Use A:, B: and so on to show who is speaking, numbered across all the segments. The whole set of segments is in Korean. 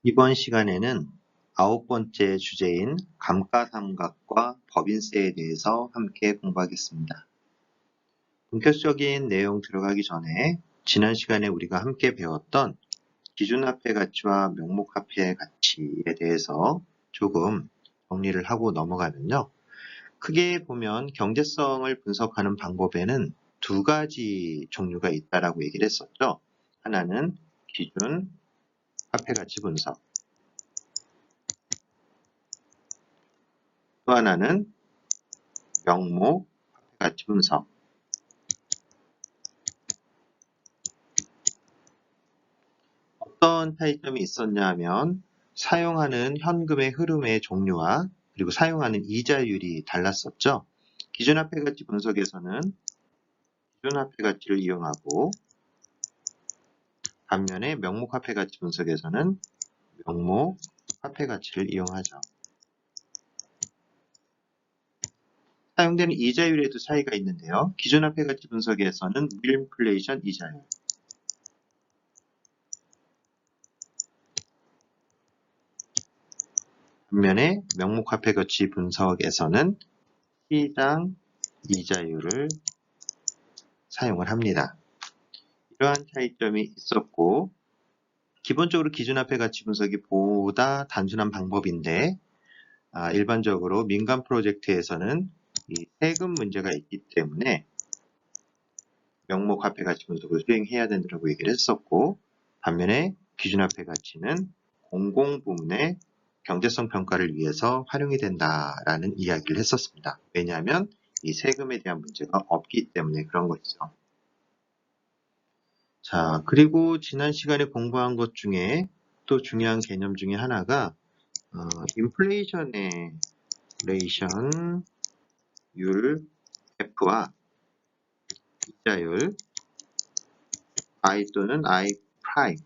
A: 이번 시간에는 9번째 주제인 감가상각과 법인세에 대해서 함께 공부하겠습니다. 본격적인 내용 들어가기 전에 지난 시간에 우리가 함께 배웠던 기준화폐 가치와 명목화폐 가치에 대해서 조금 정리를 하고 넘어가면요. 크게 보면 경제성을 분석하는 방법에는 두 가지 종류가 있다라고 얘기를 했었죠. 하나는 기준 화폐 가치 분석, 또 하나는 명목 화폐 가치 분석. 어떤 차이점이 있었냐 하면 사용하는 현금의 흐름의 종류와 그리고 사용하는 이자율이 달랐었죠. 기준화폐 가치 분석에서는 기준화폐 가치를 이용하고 반면에 명목화폐 가치 분석에서는 명목화폐 가치를 이용하죠. 사용되는 이자율에도 차이가 있는데요. 기준화폐 가치 분석에서는 무인플레이션 이자율, 반면에 명목화폐 가치 분석에서는 시장 이자율을 사용을 합니다. 이러한 차이점이 있었고 기본적으로 기준화폐 가치 분석이 보다 단순한 방법인데 일반적으로 민간 프로젝트에서는 이 세금 문제가 있기 때문에 명목화폐 가치 분석을 수행해야 된다고 얘기를 했었고 반면에 기준화폐 가치는 공공부문의 경제성 평가를 위해서 활용이 된다라는 이야기를 했었습니다. 왜냐하면 이 세금에 대한 문제가 없기 때문에 그런 것이죠. 자, 그리고 지난 시간에 공부한 것 중에 또 중요한 개념 중에 하나가 인플레이션의 레이션 율 F와 이자율 I 또는 I 프라임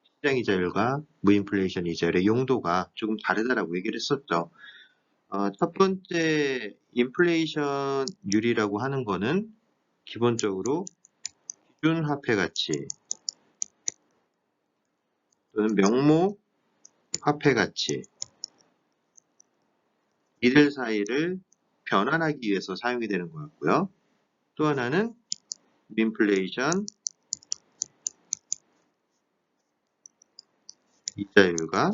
A: 시장 이자율과 무인플레이션 이자율의 용도가 조금 다르다라고 얘기를 했었죠. 첫 번째 인플레이션율이라고 하는 거는 기본적으로 기준 화폐 가치 또는 명목 화폐 가치 이들 사이를 변환하기 위해서 사용이 되는 거였고요. 또 하나는 인플레이션 이자율과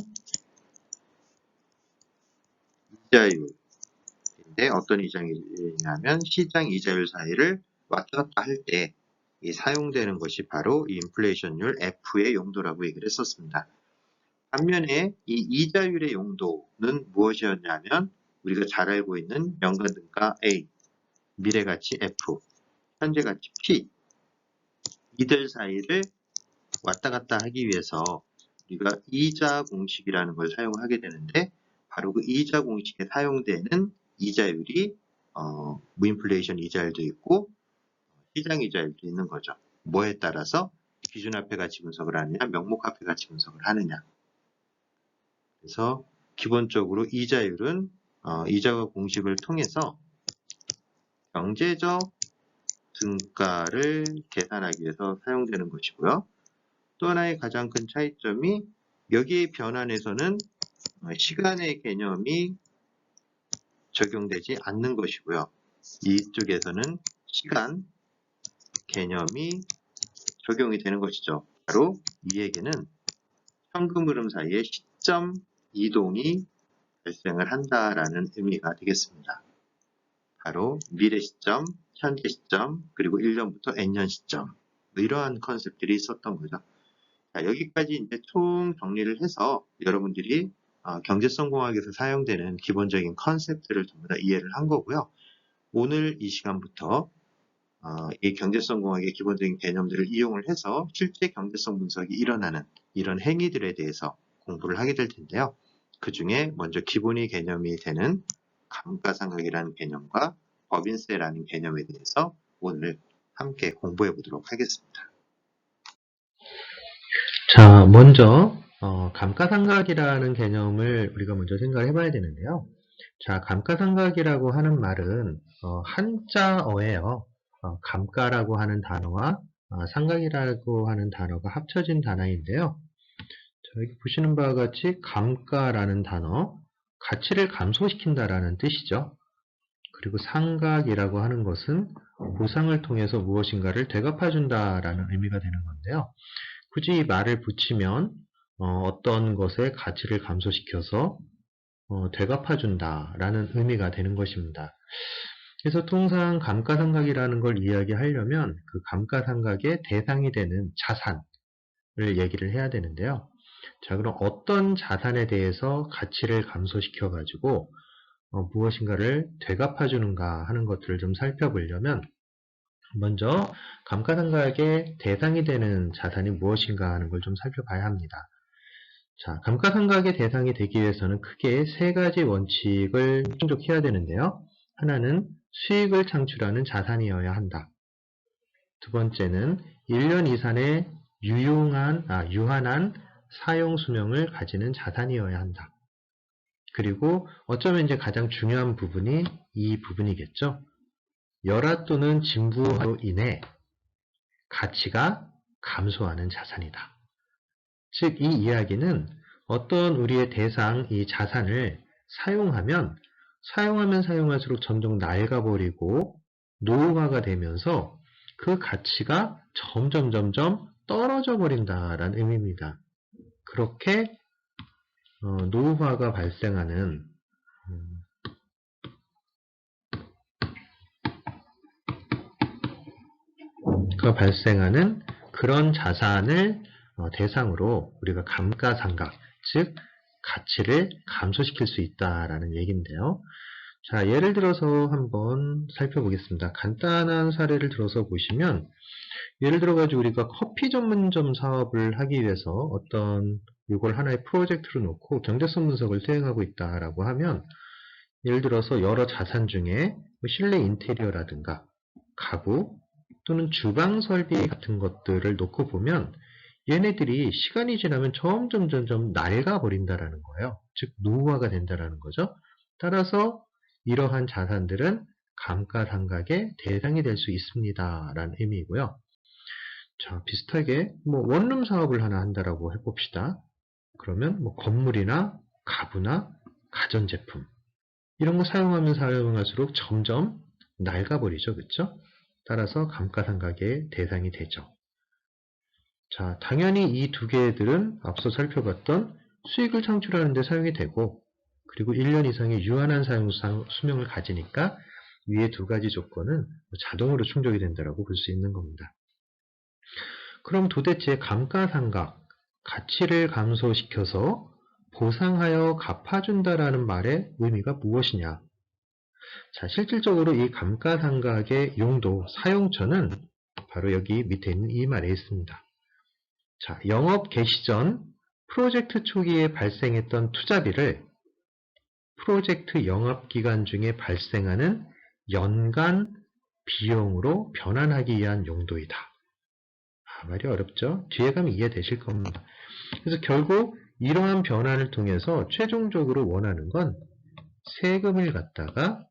A: 이자율인데 어떤 이자율이냐면 시장 이자율 사이를 왔다 갔다 할 때 사용되는 것이 바로 이 인플레이션율 F의 용도라고 얘기를 했었습니다. 반면에 이 이자율의 용도는 무엇이었냐면 우리가 잘 알고 있는 연간등가 A, 미래가치 F, 현재가치 P 이들 사이를 왔다 갔다 하기 위해서 우리가 이자 공식이라는 걸 사용하게 되는데 바로 그 이자 공식에 사용되는 이자율이 무인플레이션 이자율도 있고 시장 이자율도 있는 거죠. 뭐에 따라서 기준화폐 가치 분석을 하느냐 명목화폐 가치 분석을 하느냐. 그래서 기본적으로 이자율은 이자 공식을 통해서 경제적 등가를 계산하기 위해서 사용되는 것이고요. 또 하나의 가장 큰 차이점이 여기에 변환에서는 시간의 개념이 적용되지 않는 것이고요. 이쪽에서는 시간 개념이 적용이 되는 것이죠. 바로 이에게는 현금 흐름 사이에 시점 이동이 발생을 한다라는 의미가 되겠습니다. 바로 미래 시점, 현재 시점, 그리고 1년부터 N년 시점 이러한 컨셉들이 있었던 거죠. 자, 여기까지 이제 총 정리를 해서 여러분들이 경제성 공학에서 사용되는 기본적인 컨셉들을 전부 다 이해를 한 거고요. 오늘 이 시간부터 이 경제성 공학의 기본적인 개념들을 이용을 해서 실제 경제성 분석이 일어나는 이런 행위들에 대해서 공부를 하게 될 텐데요. 그 중에 먼저 기본이 개념이 되는 감가상각이라는 개념과 법인세라는 개념에 대해서 오늘 함께 공부해 보도록 하겠습니다.
B: 자, 먼저 감가상각이라는 개념을 우리가 먼저 생각을 해봐야 되는데요. 자, 감가상각이라고 하는 말은 한자어예요. 감가라고 하는 단어와 상각이라고 하는 단어가 합쳐진 단어인데요. 여기 보시는 바와 같이 감가라는 단어, 가치를 감소시킨다라는 뜻이죠. 그리고 상각이라고 하는 것은 보상을 통해서 무엇인가를 되갚아준다라는 의미가 되는 건데요. 굳이 이 말을 붙이면 어떤 것의 가치를 감소시켜서 되갚아준다라는 의미가 되는 것입니다. 그래서 통상 감가상각이라는 걸 이야기하려면 그 감가상각의 대상이 되는 자산을 얘기를 해야 되는데요. 자, 그럼 어떤 자산에 대해서 가치를 감소시켜 가지고 무엇인가를 되갚아주는가 하는 것들을 좀 살펴보려면 먼저 감가상각의 대상이 되는 자산이 무엇인가 하는 걸 좀 살펴봐야 합니다. 자, 감가상각의 대상이 되기 위해서는 크게 세 가지 원칙을 충족해야 되는데요. 하나는 수익을 창출하는 자산이어야 한다. 두 번째는 1년 이상의 유한한 사용 수명을 가지는 자산이어야 한다. 그리고 어쩌면 이제 가장 중요한 부분이 이 부분이겠죠. 열화 또는 진부로 인해 가치가 감소하는 자산이다. 즉, 이 이야기는 어떤 우리의 대상, 이 자산을 사용하면 사용할수록 점점 낡아버리고 노후화가 되면서 그 가치가 점점 떨어져 버린다라는 의미입니다. 그렇게 노후화가 발생하는 그런 자산을 대상으로 우리가 감가상각, 즉 가치를 감소시킬 수 있다라는 얘기인데요. 자, 예를 들어서 한번 살펴보겠습니다. 간단한 사례를 들어서 보시면, 예를 들어가지고 우리가 커피 전문점 사업을 하기 위해서 어떤 이걸 하나의 프로젝트로 놓고 경제성 분석을 수행하고 있다라고 하면, 예를 들어서 여러 자산 중에 실내 인테리어라든가 가구 또는 주방 설비 같은 것들을 놓고 보면 얘네들이 시간이 지나면 점점 낡아 버린다라는 거예요. 즉 노후화가 된다라는 거죠. 따라서 이러한 자산들은 감가상각의 대상이 될 수 있습니다. 라는 의미이고요. 자, 비슷하게 원룸 사업을 하나 한다라고 해봅시다. 그러면 건물이나 가구나 가전제품 이런 거 사용하면 사용할수록 점점 낡아버리죠. 그렇죠? 따라서 감가상각의 대상이 되죠. 자, 당연히 이 두 개들은 앞서 살펴봤던 수익을 창출하는 데 사용이 되고 그리고 1년 이상의 유한한 사용 수명을 가지니까 위에 두 가지 조건은 자동으로 충족이 된다고 볼 수 있는 겁니다. 그럼 도대체 감가상각, 가치를 감소시켜서 보상하여 갚아준다라는 말의 의미가 무엇이냐? 자, 실질적으로 이 감가상각의 용도, 사용처는 바로 여기 밑에 있는 이 말에 있습니다. 자, 영업 개시 전 프로젝트 초기에 발생했던 투자비를 프로젝트 영업기간 중에 발생하는 연간 비용으로 변환하기 위한 용도이다. 말이 어렵죠? 뒤에 가면 이해되실 겁니다. 그래서 결국 이러한 변환을 통해서 최종적으로 원하는 건 세금을 갖다가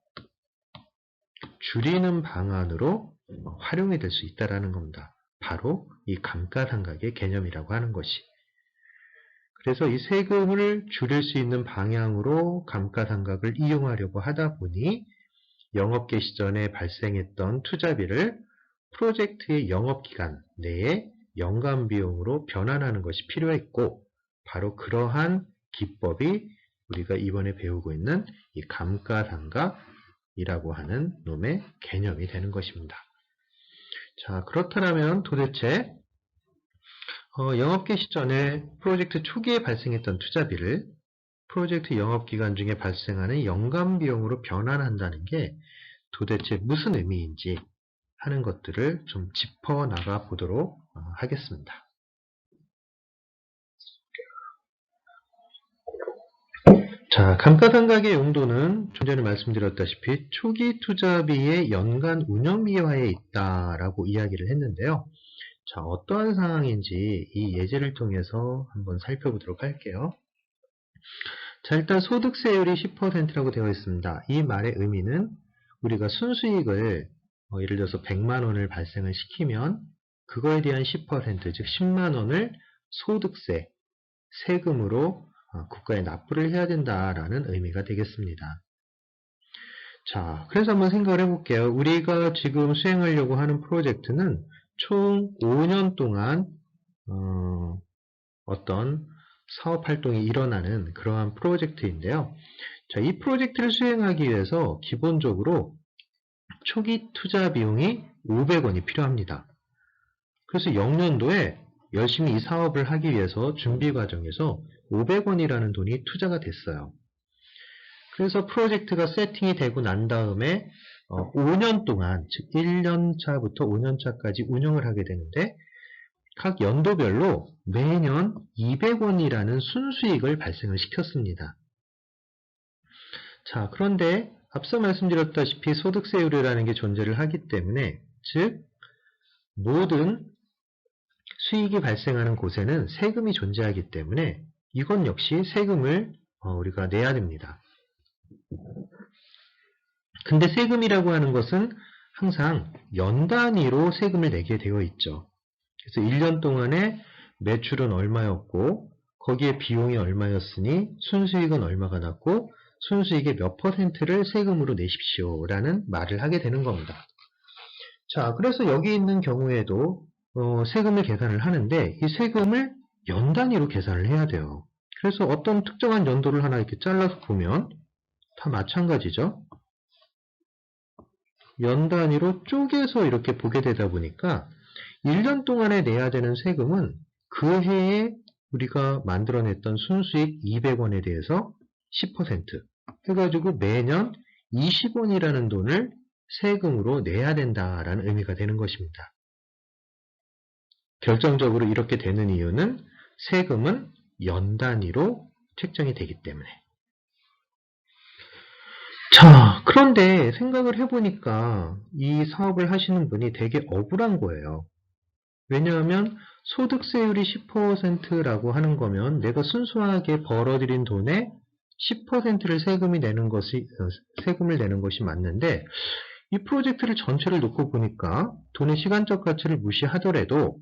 B: 줄이는 방안으로 활용이 될 수 있다는 겁니다. 바로 이 감가상각의 개념이라고 하는 것이. 그래서 이 세금을 줄일 수 있는 방향으로 감가상각을 이용하려고 하다 보니 영업 개시 전에 발생했던 투자비를 프로젝트의 영업기간 내에 연간 비용으로 변환하는 것이 필요했고 바로 그러한 기법이 우리가 이번에 배우고 있는 이 감가상각이라고 하는 놈의 개념이 되는 것입니다. 자, 그렇다면 도대체 영업 개시 전에 프로젝트 초기에 발생했던 투자비를 프로젝트 영업기간 중에 발생하는 연간 비용으로 변환한다는 게 도대체 무슨 의미인지 하는 것들을 좀 짚어나가 보도록 하겠습니다. 자, 감가상각의 용도는 좀 전에 말씀드렸다시피 초기 투자비의 연간 운영비화에 있다라고 이야기를 했는데요. 자, 어떠한 상황인지 이 예제를 통해서 한번 살펴보도록 할게요. 자, 일단 소득세율이 10%라고 되어 있습니다. 이 말의 의미는 우리가 순수익을 예를 들어서 100만 원을 발생을 시키면 그거에 대한 10%, 즉 10만 원을 소득세, 세금으로 국가에 납부를 해야 된다라는 의미가 되겠습니다. 자, 그래서 한번 생각을 해볼게요. 우리가 지금 수행하려고 하는 프로젝트는 총 5년 동안 어떤 사업 활동이 일어나는 그러한 프로젝트인데요. 자, 이 프로젝트를 수행하기 위해서 기본적으로 초기 투자 비용이 500원이 필요합니다. 그래서 0년도에 열심히 이 사업을 하기 위해서 준비 과정에서 500원이라는 돈이 투자가 됐어요. 그래서 프로젝트가 세팅이 되고 난 다음에 5년 동안, 즉 1년 차부터 5년 차까지 운영을 하게 되는데 각 연도별로 매년 200원이라는 순수익을 발생을 시켰습니다. 자, 그런데 앞서 말씀드렸다시피 소득세율이라는 게 존재를 하기 때문에, 즉 모든 수익이 발생하는 곳에는 세금이 존재하기 때문에 이건 역시 세금을 우리가 내야 됩니다. 근데 세금이라고 하는 것은 항상 연 단위로 세금을 내게 되어 있죠. 그래서 1년 동안에 매출은 얼마였고 거기에 비용이 얼마였으니 순수익은 얼마가 났고 순수익의 몇 %를 세금으로 내십시오 라는 말을 하게 되는 겁니다. 자, 그래서 여기 있는 경우에도 세금을 계산을 하는데 이 세금을 연 단위로 계산을 해야 돼요. 그래서 어떤 특정한 연도를 하나 이렇게 잘라서 보면 다 마찬가지죠. 연 단위로 쪼개서 이렇게 보게 되다 보니까 1년 동안에 내야 되는 세금은 그 해에 우리가 만들어냈던 순수익 200원에 대해서 10% 해가지고 매년 20원이라는 돈을 세금으로 내야 된다라는 의미가 되는 것입니다. 결정적으로 이렇게 되는 이유는 세금은 연 단위로 책정이 되기 때문에. 자, 그런데 생각을 해보니까 이 사업을 하시는 분이 되게 억울한 거예요. 왜냐하면 소득세율이 10%라고 하는 거면 내가 순수하게 벌어들인 돈의 10%를 세금을 내는 것이 맞는데 이 프로젝트를 전체를 놓고 보니까 돈의 시간적 가치를 무시하더라도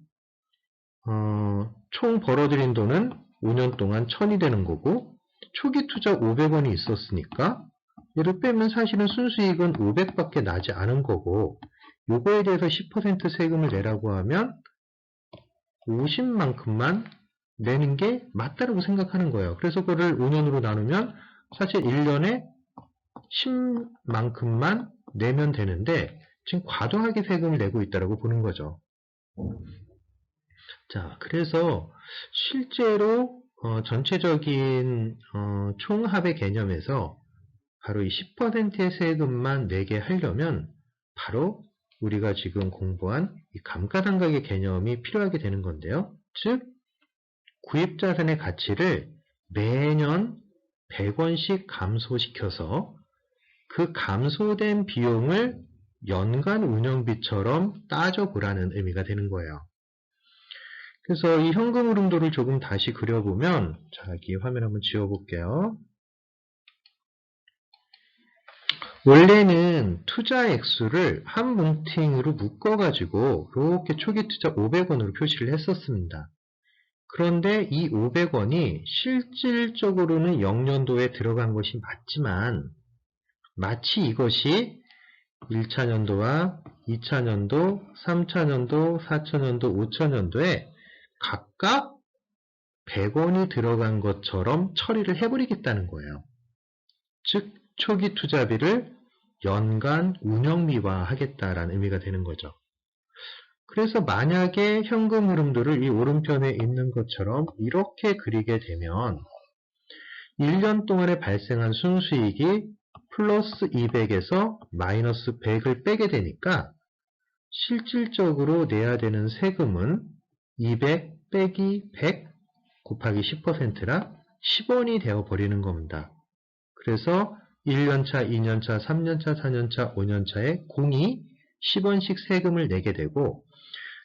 B: 총 벌어들인 돈은 5년 동안 1000이 되는 거고 초기 투자 500원이 있었으니까 얘를 빼면 사실은 순수익은 500밖에 나지 않은 거고 요거에 대해서 10% 세금을 내라고 하면 50만큼만 내는 게 맞다라고 생각하는 거예요. 그래서 그거를 5년으로 나누면 사실 1년에 10만큼만 내면 되는데 지금 과도하게 세금을 내고 있다고 보는 거죠. 자, 그래서 실제로 전체적인 총합의 개념에서 바로 이 10%의 세금만 내게 하려면 바로 우리가 지금 공부한 이 감가상각의 개념이 필요하게 되는 건데요. 즉 구입자산의 가치를 매년 100원씩 감소시켜서 그 감소된 비용을 연간 운영비처럼 따져보라는 의미가 되는 거예요. 그래서 이 현금 흐름도를 조금 다시 그려보면, 자, 여기 화면 한번 지워볼게요. 원래는 투자 액수를 한 뭉팅으로 묶어가지고 이렇게 초기 투자 500원으로 표시를 했었습니다. 그런데 이 500원이 실질적으로는 0년도에 들어간 것이 맞지만 마치 이것이 1차년도와 2차년도, 3차년도, 4차년도, 5차년도에 각각 100원이 들어간 것처럼 처리를 해버리겠다는 거예요. 즉 초기 투자비를 연간 운영비화 하겠다라는 의미가 되는 거죠. 그래서 만약에 현금 흐름도를 이 오른편에 있는 것처럼 이렇게 그리게 되면 1년 동안에 발생한 순수익이 플러스 200에서 마이너스 100을 빼게 되니까 실질적으로 내야 되는 세금은 200 빼기 100 곱하기 10%라 10원이 되어버리는 겁니다. 그래서 1년차, 2년차, 3년차, 4년차, 5년차에 공이 10원씩 세금을 내게 되고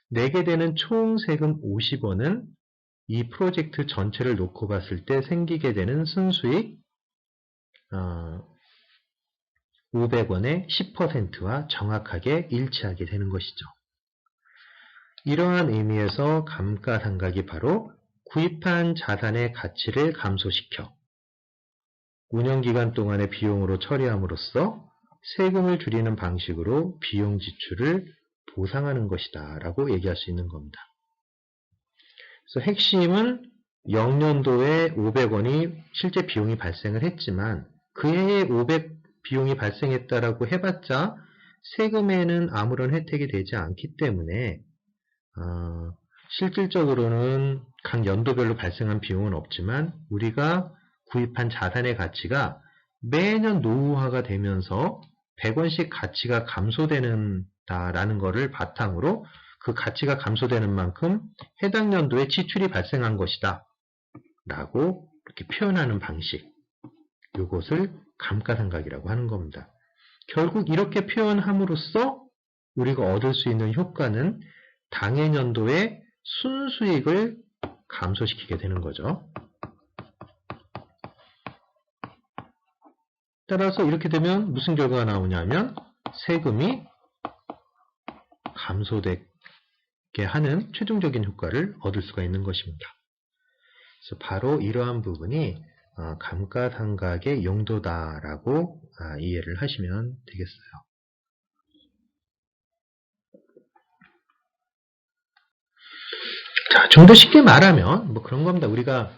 B: 내게 되는 총 세금 50원은 이 프로젝트 전체를 놓고 봤을 때 생기게 되는 순수익 500원의 10%와 정확하게 일치하게 되는 것이죠. 이러한 의미에서 감가상각이 바로 구입한 자산의 가치를 감소시켜 운영기간 동안의 비용으로 처리함으로써 세금을 줄이는 방식으로 비용 지출을 보상하는 것이다 라고 얘기할 수 있는 겁니다. 그래서 핵심은 0년도에 500원이 실제 비용이 발생을 했지만 그 해에 500 비용이 발생했다라고 해봤자 세금에는 아무런 혜택이 되지 않기 때문에 실질적으로는 각 연도별로 발생한 비용은 없지만 우리가 구입한 자산의 가치가 매년 노후화가 되면서 100원씩 가치가 감소되는다라는 것을 바탕으로 그 가치가 감소되는 만큼 해당 연도에 지출이 발생한 것이다 라고 이렇게 표현하는 방식, 이것을 감가상각이라고 하는 겁니다. 결국 이렇게 표현함으로써 우리가 얻을 수 있는 효과는 당해년도의 순수익을 감소시키게 되는 거죠. 따라서 이렇게 되면 무슨 결과가 나오냐면 세금이 감소되게 하는 최종적인 효과를 얻을 수가 있는 것입니다. 그래서 바로 이러한 부분이 감가상각의 용도다라고 이해를 하시면 되겠어요. 자, 좀 더 쉽게 말하면 뭐 그런 겁니다. 우리가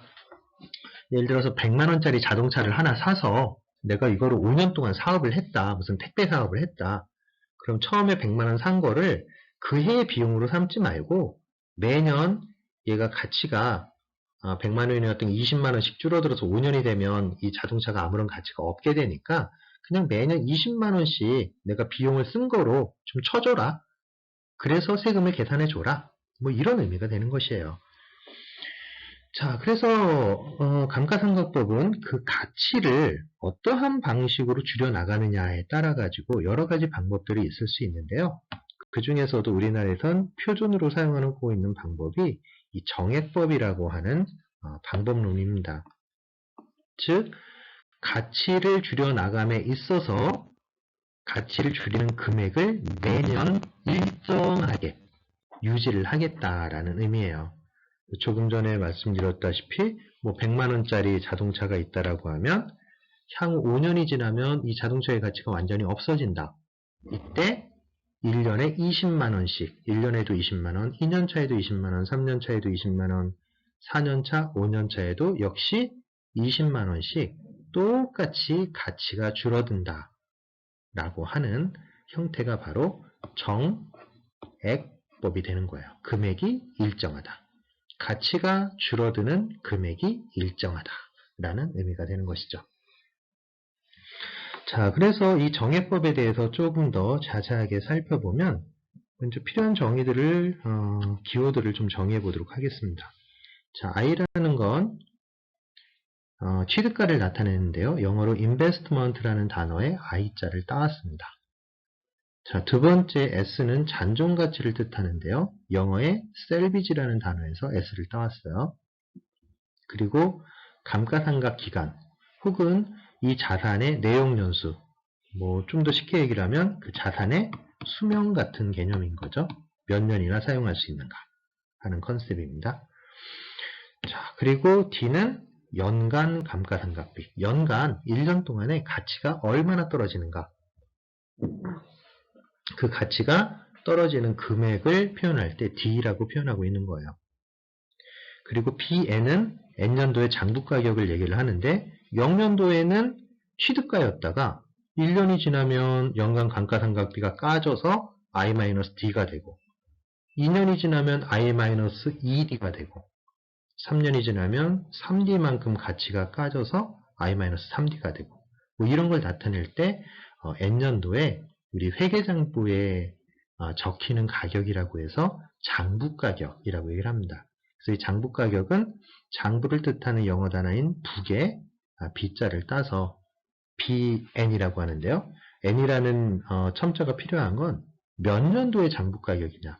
B: 예를 들어서 100만원짜리 자동차를 하나 사서 내가 이거를 5년 동안 사업을 했다. 무슨 택배 사업을 했다. 그럼 처음에 100만원 산 거를 그 해의 비용으로 삼지 말고 매년 얘가 가치가 100만원이었던 20만원씩 줄어들어서 5년이 되면 이 자동차가 아무런 가치가 없게 되니까 그냥 매년 20만원씩 내가 비용을 쓴 거로 좀 쳐줘라. 그래서 세금을 계산해 줘라. 뭐 이런 의미가 되는 것이에요. 자, 그래서 감가상각법은 그 가치를 어떠한 방식으로 줄여나가느냐에 따라 가지고 여러 가지 방법들이 있을 수 있는데요. 그 중에서도 우리나라에선 표준으로 사용하고 있는 방법이 이 정액법이라고 하는 방법론입니다. 즉, 가치를 줄여나감에 있어서 가치를 줄이는 금액을 매년 일정하게 유지를 하겠다라는 의미예요. 조금 전에 말씀드렸다시피 뭐 100만원짜리 자동차가 있다라고 하면 향후 5년이 지나면 이 자동차의 가치가 완전히 없어진다. 이때 1년에 20만원씩, 1년에도 20만원, 2년 차에도 20만원, 3년 차에도 20만원, 4년 차, 5년 차에도 역시 20만원씩 똑같이 가치가 줄어든다 라고 하는 형태가 바로 정액법이 되는 거예요. 금액이 일정하다. 가치가 줄어드는 금액이 일정하다 라는 의미가 되는 것이죠. 자, 그래서 이 정액법에 대해서 조금 더 자세하게 살펴보면 먼저 필요한 정의들을 기호들을 좀 정의해 보도록 하겠습니다. 자, I라는 건 취득가를 나타내는데요. 영어로 investment라는 단어에 I자를 따왔습니다. 자, 두 번째 S는 잔존 가치를 뜻하는데요. 영어의 salvage라는 단어에서 S를 따왔어요. 그리고 감가상각 기간 혹은 이 자산의 내용 연수, 뭐 좀 더 쉽게 얘기를 하면 그 자산의 수명 같은 개념인 거죠. 몇 년이나 사용할 수 있는가 하는 컨셉입니다. 자, 그리고 D는 연간 감가상각비, 연간 1년 동안의 가치가 얼마나 떨어지는가, 그 가치가 떨어지는 금액을 표현할 때 D라고 표현하고 있는 거예요. 그리고 BN은 N년도의 장부가격을 얘기를 하는데 0년도에는 취득가였다가 1년이 지나면 연간 감가상각비가 까져서 I-D가 되고 2년이 지나면 I-2D가 되고 3년이 지나면 3D만큼 가치가 까져서 I-3D가 되고 뭐 이런 걸 나타낼 때 N년도에 우리 회계장부에 적히는 가격이라고 해서 장부가격이라고 얘기를 합니다. 그래서 이 장부가격은 장부를 뜻하는 영어 단어인 북에 B자를 따서 BN이라고 하는데요. N이라는 첨자가 필요한 건 몇 년도의 장부가격이냐.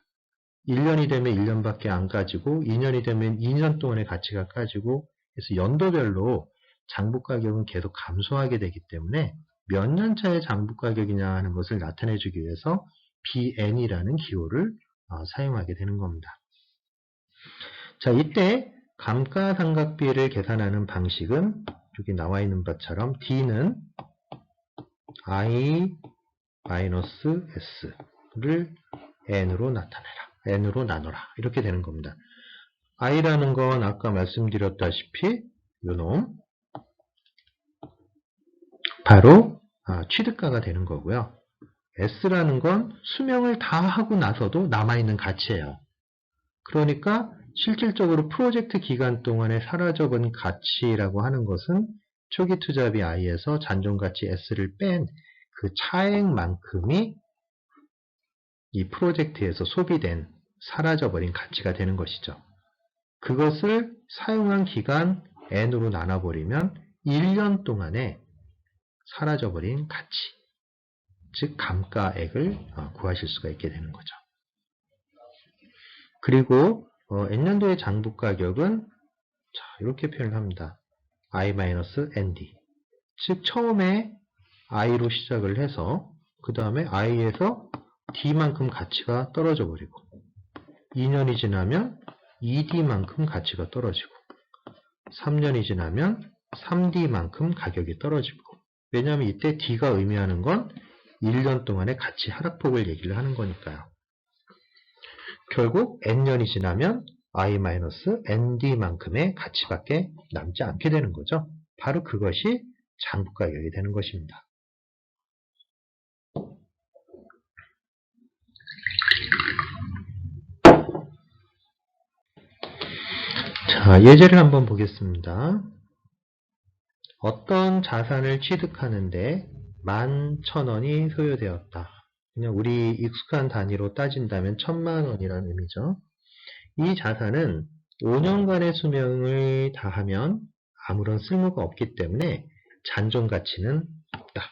B: 1년이 되면 1년밖에 안 까지고 2년이 되면 2년 동안의 가치가 까지고 그래서 연도별로 장부가격은 계속 감소하게 되기 때문에 몇 년 차의 장부가격이냐 하는 것을 나타내주기 위해서 BN이라는 기호를 사용하게 되는 겁니다. 자, 이때 감가상각비를 계산하는 방식은 여기 나와 있는 것처럼 D는 I-S를 N으로 나타내라. N으로 나눠라. 이렇게 되는 겁니다. I라는 건 아까 말씀드렸다시피 요놈 바로 취득가가 되는 거고요. S라는 건 수명을 다 하고 나서도 남아있는 가치예요. 그러니까 실질적으로 프로젝트 기간 동안에 사라져버린 가치라고 하는 것은 초기 투자비 I에서 잔존가치 S를 뺀 그 차액만큼이 이 프로젝트에서 소비된 사라져버린 가치가 되는 것이죠. 그것을 사용한 기간 N으로 나눠버리면 1년 동안에 사라져버린 가치, 즉 감가액을 구하실 수가 있게 되는 거죠. 그리고 N년도의 장부가격은 이렇게 표현합니다. I-ND, 즉 처음에 I로 시작을 해서 그 다음에 I에서 D만큼 가치가 떨어져 버리고 2년이 지나면 2D만큼 가치가 떨어지고 3년이 지나면 3D만큼 가격이 떨어지고, 왜냐하면 이때 D가 의미하는 건 1년 동안의 가치 하락폭을 얘기를 하는 거니까요. 결국 N년이 지나면 I-ND만큼의 가치밖에 남지 않게 되는 거죠. 바로 그것이 장부가격이 되는 것입니다. 자, 예제를 한번 보겠습니다. 어떤 자산을 취득하는데 11,000원이 소요되었다. 그냥 우리 익숙한 단위로 따진다면 1,000,000원이라는 의미죠. 이 자산은 5년간의 수명을 다하면 아무런 쓸모가 없기 때문에 잔존 가치는 없다.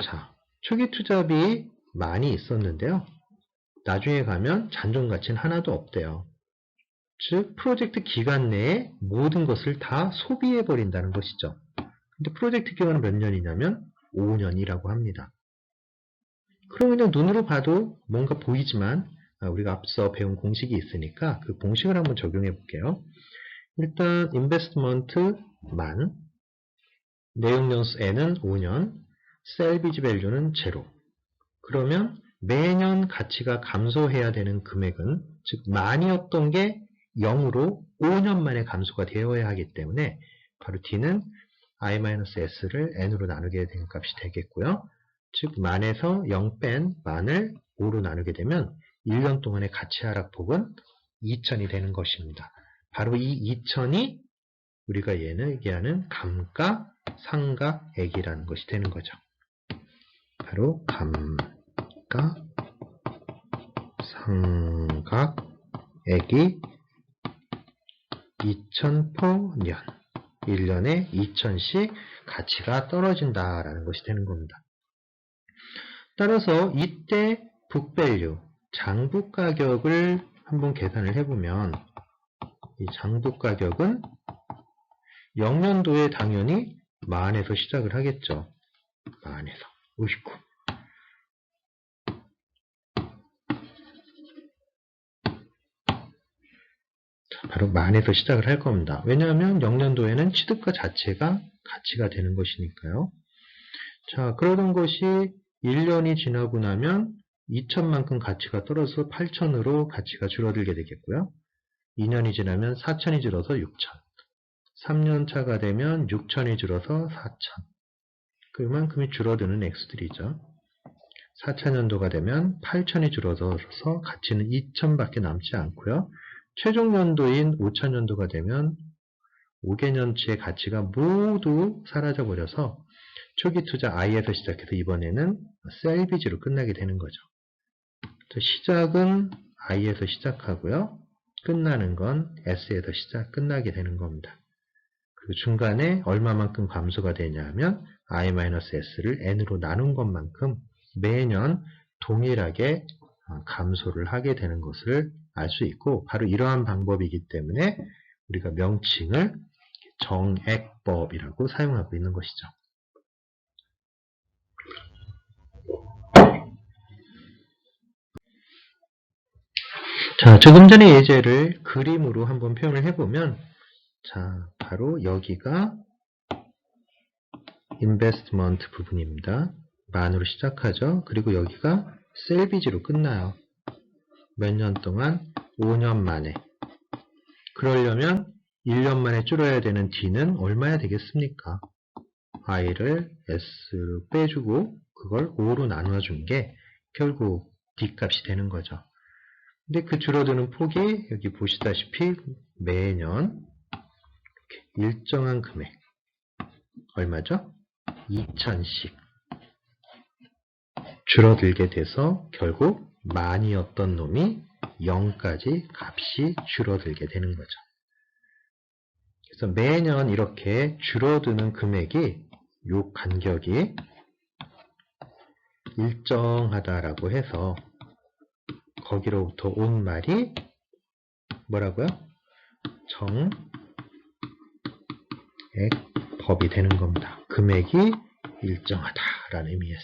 B: 자, 초기 투자비 많이 있었는데요. 나중에 가면 잔존 가치는 하나도 없대요. 즉, 프로젝트 기간 내에 모든 것을 다 소비해 버린다는 것이죠. 근데 프로젝트 기간은 몇 년이냐면 5년이라고 합니다. 그럼 그냥 눈으로 봐도 뭔가 보이지만 우리가 앞서 배운 공식이 있으니까 그 공식을 한번 적용해 볼게요. 일단 인베스트먼트 만, 내용연수 N은 5년, 셀비지 밸류는 0. 그러면 매년 가치가 감소해야 되는 금액은, 즉 만이었던 게 0으로 5년 만에 감소가 되어야 하기 때문에 바로 D는 I-S를 N으로 나누게 된 값이 되겠고요. 즉 만에서 0 뺀 만을 5로 나누게 되면 1년 동안의 가치 하락폭은 2,000이 되는 것입니다. 바로 이 2,000이 우리가 얘기하는 감가상각액이라는 것이 되는 거죠. 바로 감가상각액이 2,000%년, 1년에 2,000씩 가치가 떨어진다라는 것이 되는 겁니다. 따라서 이때 북밸류, 장부가격을 한번 계산을 해보면 이 장부가격은 0년도에 당연히 만에서 시작을 하겠죠. 만에서 59. 바로 만에서 시작을 할 겁니다. 왜냐하면 0년도에는 취득가 자체가 가치가 되는 것이니까요. 자, 그러던 것이 1년이 지나고 나면 2,000만큼 가치가 떨어져서 8,000으로 가치가 줄어들게 되겠고요. 2년이 지나면 4,000이 줄어서 6,000. 3년 차가 되면 6,000이 줄어서 4,000. 그만큼이 줄어드는 액수들이죠. 4,000년도가 되면 8,000이 줄어들어서 가치는 2,000밖에 남지 않고요. 최종 연도인 5,000년도가 되면 5개년치의 가치가 모두 사라져 버려서 초기 투자 I에서 시작해서 이번에는 셀비지로 끝나게 되는 거죠. 시작은 I에서 시작하고요. 끝나는 건 S에서 끝나게 되는 겁니다. 그리고 중간에 얼마만큼 감소가 되냐면 I-S를 N으로 나눈 것만큼 매년 동일하게 감소를 하게 되는 것을 알 수 있고, 바로 이러한 방법이기 때문에 우리가 명칭을 정액법이라고 사용하고 있는 것이죠. 자, 조금 전에 예제를 그림으로 한번 표현을 해보면, 자, 바로 여기가 investment 부분입니다. 만으로 시작하죠. 그리고 여기가 셀비지로 끝나요. 몇 년 동안? 5년 만에. 그러려면 1년 만에 줄여야 되는 D는 얼마야 되겠습니까? I를 S로 빼주고 그걸 5로 나눠준 게 결국 D 값이 되는 거죠. 근데 그 줄어드는 폭이 여기 보시다시피 매년 이렇게 일정한 금액 얼마죠? 2,000씩 줄어들게 돼서 결국 만이었던 놈이 0까지 값이 줄어들게 되는 거죠. 그래서 매년 이렇게 줄어드는 금액이 요 간격이 일정하다라고 해서 거기로부터 온 말이 뭐라고요? 정액법이 되는 겁니다. 금액이 일정하다라는 의미에서.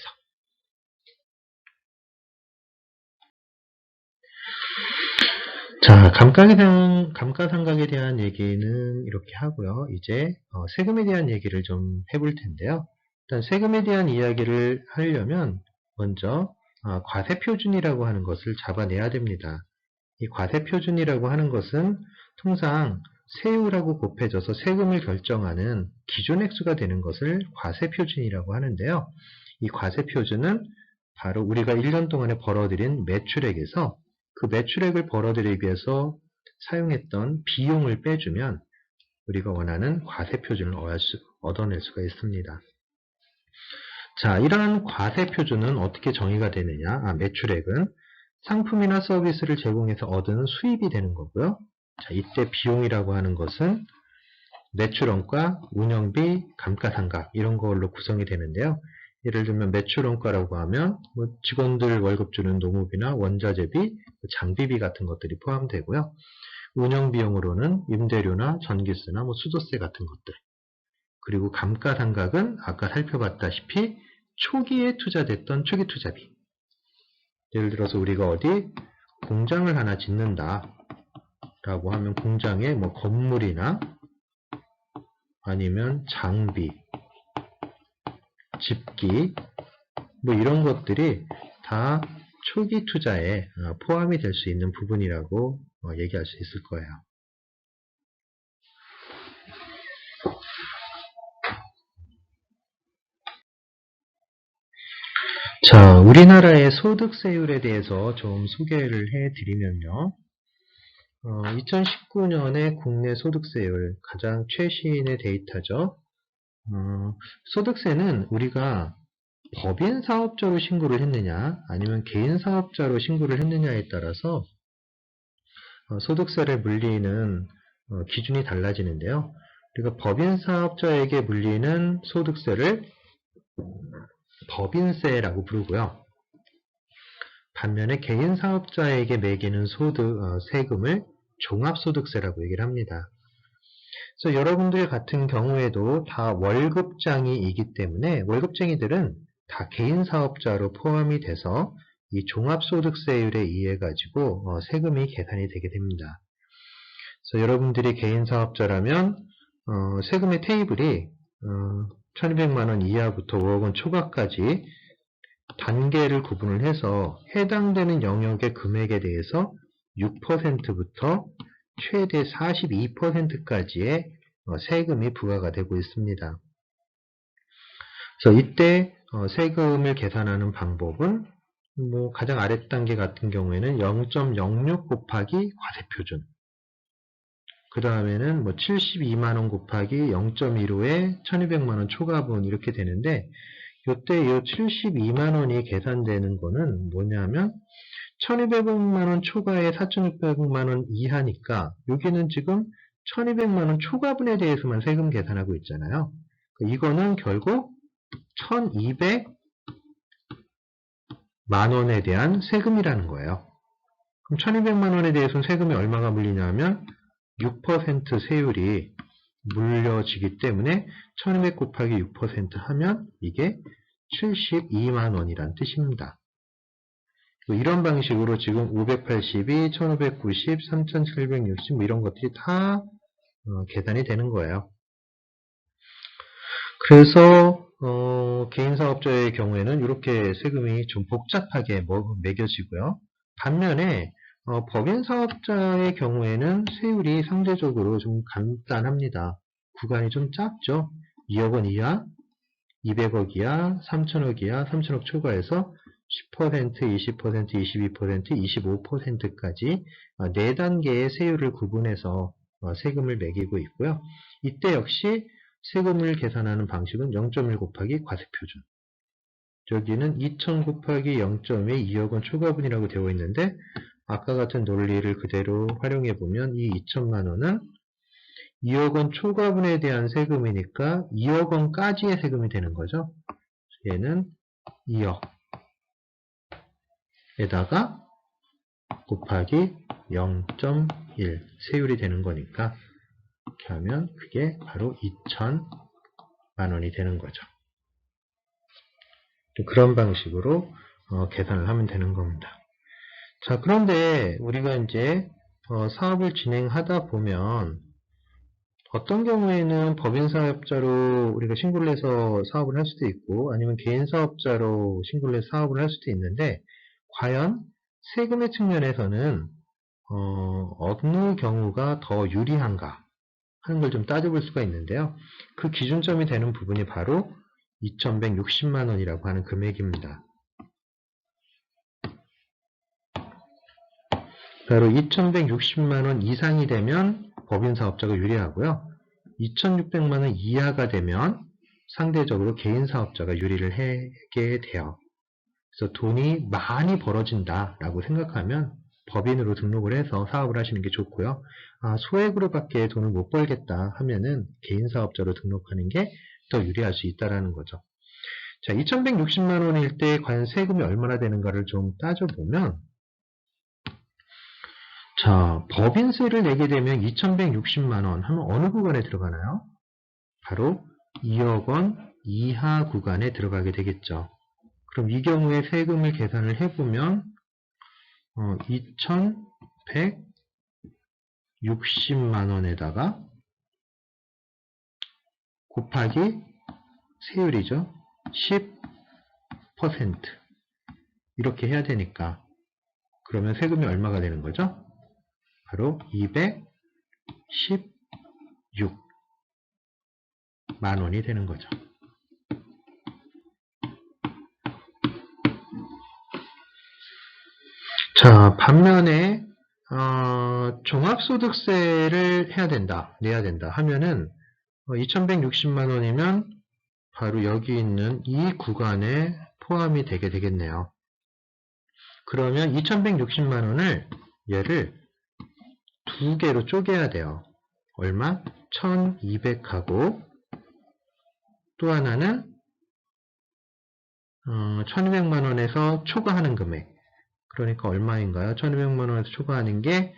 B: 자, 감가상각에 대한 얘기는 이렇게 하고요. 이제 세금에 대한 얘기를 좀 해볼 텐데요. 일단 세금에 대한 이야기를 하려면 먼저 과세표준이라고 하는 것을 잡아내야 됩니다. 이 과세표준이라고 하는 것은 통상 세율하고 곱해져서 세금을 결정하는 기준 액수가 되는 것을 과세표준이라고 하는데요. 이 과세표준은 바로 우리가 1년 동안에 벌어들인 매출액에서 그 매출액을 벌어들이기 위해서 사용했던 비용을 빼주면 우리가 원하는 과세표준을 얻어낼 수가 있습니다. 자, 이러한 과세표준은 어떻게 정의가 되느냐? 매출액은 상품이나 서비스를 제공해서 얻은 수입이 되는 거고요. 자, 이때 비용이라고 하는 것은 매출원가, 운영비, 감가상각 이런 걸로 구성이 되는데요. 예를 들면 매출원가라고 하면 직원들 월급 주는 노무비나 원자재비, 장비비 같은 것들이 포함되고요. 운영비용으로는 임대료나 전기세나 수도세 같은 것들. 그리고 감가상각은 아까 살펴봤다시피 초기에 투자됐던 초기 투자비. 예를 들어서 우리가 어디 공장을 하나 짓는다 라고 하면 공장에 건물이나 아니면 장비, 집기 이런 것들이 다 초기 투자에 포함이 될 수 있는 부분이라고 얘기할 수 있을 거예요. 자, 우리나라의 소득세율에 대해서 좀 소개를 해드리면요. 2019년의 국내 소득세율 가장 최신의 데이터죠. 소득세는 우리가 법인 사업자로 신고를 했느냐 아니면 개인 사업자로 신고를 했느냐에 따라서 소득세를 물리는 기준이 달라지는데요. 우리가 법인 사업자에게 물리는 소득세를 법인세라고 부르고요. 반면에 개인 사업자에게 매기는 세금을 종합소득세라고 얘기를 합니다. 그래서 여러분들 같은 경우에도 다 월급쟁이이기 때문에 월급쟁이들은 다 개인 사업자로 포함이 돼서 이 종합소득세율에 의해 가지고 세금이 계산이 되게 됩니다. 그래서 여러분들이 개인 사업자라면 세금의 테이블이 1200만원 이하부터 5억원 초과까지 단계를 구분을 해서 해당되는 영역의 금액에 대해서 6%부터 최대 42%까지의 세금이 부과가 되고 있습니다. 그래서 이때 세금을 계산하는 방법은 가장 아랫단계 같은 경우에는 0.06 곱하기 과세표준, 그 다음에는 72만원 곱하기 0.15에 1200만원 초과분 이렇게 되는데, 이때 이 72만원이 계산되는 거는 뭐냐면 1200만원 초과에 4600만원 이하니까 여기는 지금 1200만원 초과분에 대해서만 세금 계산하고 있잖아요. 이거는 결국 1200만원에 대한 세금이라는 거예요. 그럼 1200만원에 대해서는 세금이 얼마가 물리냐면 6% 세율이 물려지기 때문에 1200 곱하기 6% 하면 이게 72만원이란 뜻입니다. 이런 방식으로 지금 582, 1590, 3760 이런 것들이 다 계산이 되는 거예요. 그래서 개인사업자의 경우에는 이렇게 세금이 좀 복잡하게 매겨지고요. 반면에 법인사업자의 경우에는 세율이 상대적으로 좀 간단합니다. 구간이 좀 작죠. 2억 원 이하, 200억 이하, 3천억 이하, 3천억 초과해서 10%, 20%, 22%, 25%까지 4단계의 세율을 구분해서 세금을 매기고 있고요. 이때 역시 세금을 계산하는 방식은 0.1 곱하기 과세표준. 여기는 2,000 곱하기 0.2 2억 원 초과분이라고 되어 있는데 아까 같은 논리를 그대로 활용해 보면 이 2천만 원은 2억 원 초과분에 대한 세금이니까 2억 원까지의 세금이 되는 거죠. 얘는 2억에다가 곱하기 0.1 세율이 되는 거니까 이렇게 하면 그게 바로 2천만 원이 되는 거죠. 그런 방식으로 계산을 하면 되는 겁니다. 자, 그런데 우리가 이제 사업을 진행하다 보면 어떤 경우에는 법인사업자로 우리가 신고를 해서 사업을 할 수도 있고 아니면 개인사업자로 신고를 해서 사업을 할 수도 있는데 과연 세금의 측면에서는 어느 경우가 더 유리한가 하는 걸 좀 따져볼 수가 있는데요. 그 기준점이 되는 부분이 바로 2,160만 원이라고 하는 금액입니다. 바로 2,160만 원 이상이 되면 법인사업자가 유리하고요. 2,600만 원 이하가 되면 상대적으로 개인사업자가 유리를 하게 돼요. 그래서 돈이 많이 벌어진다라고 생각하면 법인으로 등록을 해서 사업을 하시는 게 좋고요. 소액으로 밖에 돈을 못 벌겠다 하면은 개인사업자로 등록하는 게 더 유리할 수 있다는 거죠. 자, 2,160만 원일 때 과연 세금이 얼마나 되는가를 좀 따져보면 자, 법인세를 내게 되면 2,160만 원 하면 어느 구간에 들어가나요? 바로 2억 원 이하 구간에 들어가게 되겠죠. 그럼 이 경우에 세금을 계산을 해보면 2,160만 원에다가 곱하기 세율이죠. 10% 이렇게 해야 되니까 그러면 세금이 얼마가 되는 거죠? 바로 216만 원이 되는 거죠. 자, 반면에 종합소득세를 해야 된다, 내야 된다 하면은 2,160만 원이면 바로 여기 있는 이 구간에 포함이 되게 되겠네요. 그러면 2,160만 원을 얘를 두 개로 쪼개야 돼요. 얼마? 1,200하고 또 하나는 1,200만 원에서 초과하는 금액. 그러니까 얼마인가요? 1,200만 원에서 초과하는 게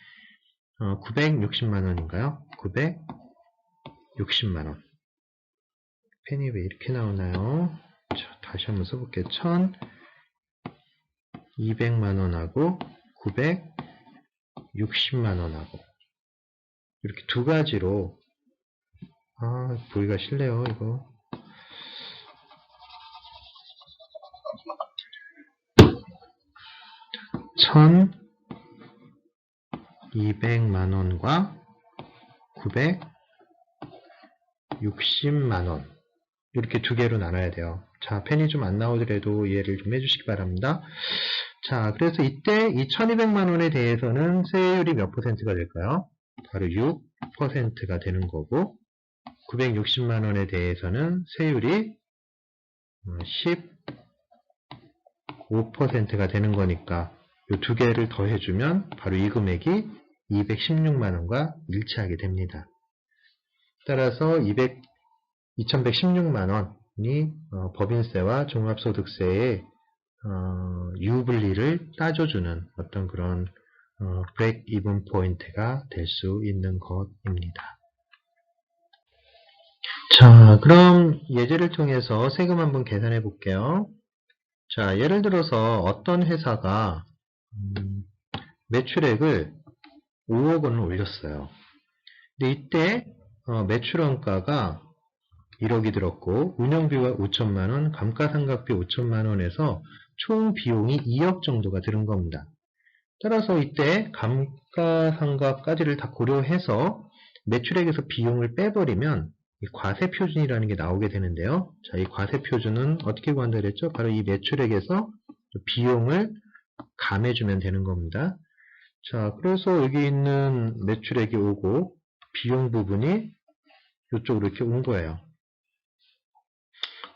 B: 960만 원인가요? 960만 원. 펜이 왜 이렇게 나오나요? 자, 다시 한번 써볼게요. 1,200만 원하고 960만 원하고 이렇게 두 가지로 보기가 싫네요, 이거. 1,200만 원과 960만 원 이렇게 두 개로 나눠야 돼요. 자, 펜이 좀 안 나오더라도 이해를 좀 해주시기 바랍니다. 자, 그래서 이때 이 1,200만 원에 대해서는 세율이 몇 퍼센트가 될까요? 바로 6%가 되는 거고 960만 원에 대해서는 세율이 15%가 되는 거니까 이 두 개를 더해주면 바로 이 금액이 216만 원과 일치하게 됩니다. 따라서 2,116만 원이 법인세와 종합소득세의 유분리를 따져주는 어떤 그런 브레이크 이븐 포인트가 될 수 있는 것입니다. 자, 그럼 예제를 통해서 세금 한번 계산해 볼게요. 자, 예를 들어서 어떤 회사가 매출액을 5억 원을 올렸어요. 근데 이때 매출원가가 1억이 들었고 운영비가 5천만 원, 감가상각비 5천만 원에서 총 비용이 2억 정도가 들은 겁니다. 따라서 이때 감가상각까지를 다 고려해서 매출액에서 비용을 빼버리면 이 과세표준이라는 게 나오게 되는데요. 자, 이 과세표준은 어떻게 구한다 그랬죠? 바로 이 매출액에서 비용을 감해주면 되는 겁니다. 자, 그래서 여기 있는 매출액이 오고 비용 부분이 이쪽으로 이렇게 온 거예요.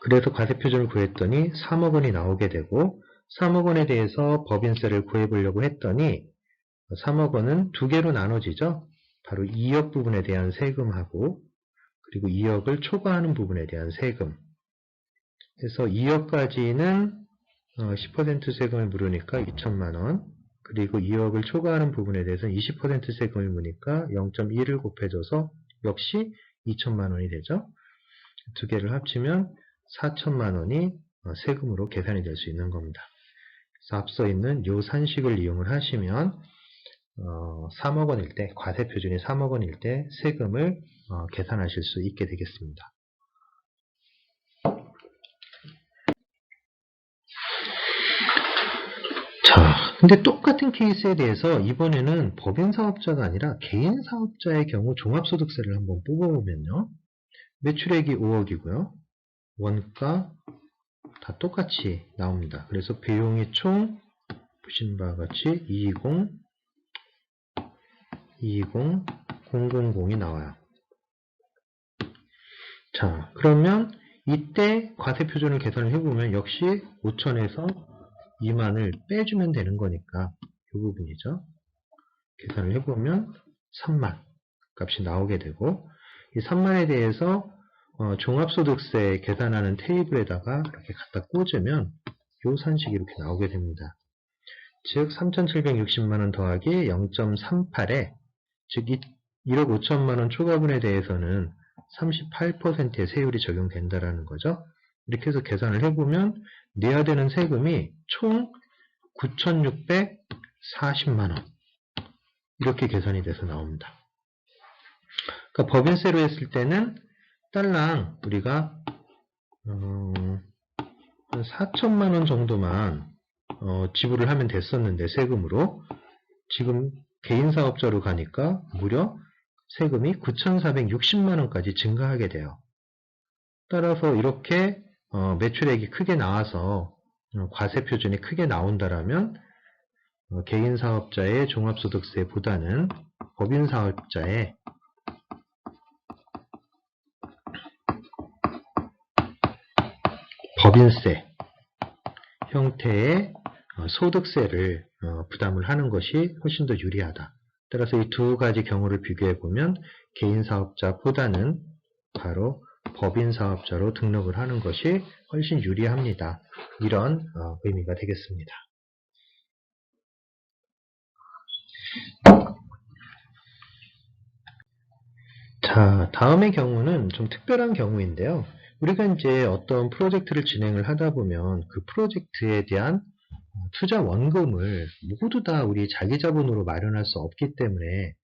B: 그래서 과세표준을 구했더니 3억 원이 나오게 되고 3억 원에 대해서 법인세를 구해보려고 했더니 3억 원은 두 개로 나눠지죠. 바로 2억 부분에 대한 세금하고 그리고 2억을 초과하는 부분에 대한 세금. 그래서 2억까지는 10% 세금을 물으니까 2천만 원. 그리고 2억을 초과하는 부분에 대해서는 20% 세금을 물으니까 0.1을 곱해줘서 역시 2천만 원이 되죠. 두 개를 합치면 4천만 원이 세금으로 계산이 될 수 있는 겁니다. 그래서 앞서 있는 요 산식을 이용을 하시면 3억 원일 때, 과세표준이 3억 원일 때 세금을 계산하실 수 있게 되겠습니다. 자, 근데 똑같은 케이스에 대해서 이번에는 법인사업자가 아니라 개인사업자의 경우 종합소득세를 한번 뽑아보면요. 매출액이 5억이고요. 원가 다 똑같이 나옵니다. 그래서 비용이 총 보시는 바와 같이 220,000이 나와요. 자, 그러면 이때 과세표준을 계산을 해보면 역시 5천에서 2만을 빼주면 되는 거니까 이 부분이죠. 계산을 해보면 3만 값이 나오게 되고 이 3만에 대해서 종합소득세 계산하는 테이블에다가 이렇게 갖다 꽂으면 이 산식이 이렇게 나오게 됩니다. 즉 3,760만원 더하기 0.38에 즉 1억 5천만원 초과분에 대해서는 38%의 세율이 적용된다라는 거죠. 이렇게 해서 계산을 해보면 내야 되는 세금이 총 9,640만원 이렇게 계산이 돼서 나옵니다. 그러니까 법인세로 했을 때는 딸랑 우리가 한 4천만원 정도만 지불을 하면 됐었는데 세금으로 지금 개인사업자로 가니까 무려 세금이 9,460만원까지 증가하게 돼요. 따라서 이렇게 매출액이 크게 나와서 과세표준이 크게 나온다라면 개인사업자의 종합소득세보다는 법인사업자의 법인세 형태의 소득세를 부담을 하는 것이 훨씬 더 유리하다. 따라서 이 두 가지 경우를 비교해 보면 개인사업자보다는 바로 법인사업자로 등록을 하는 것이 훨씬 유리합니다. 이런 의미가 되겠습니다. 자, 다음의 경우는 좀 특별한 경우인데요. 우리가 이제 어떤 프로젝트를 진행을 하다 보면 그 프로젝트에 대한 투자 원금을 모두 다 우리 자기 자본으로 마련할 수 없기 때문에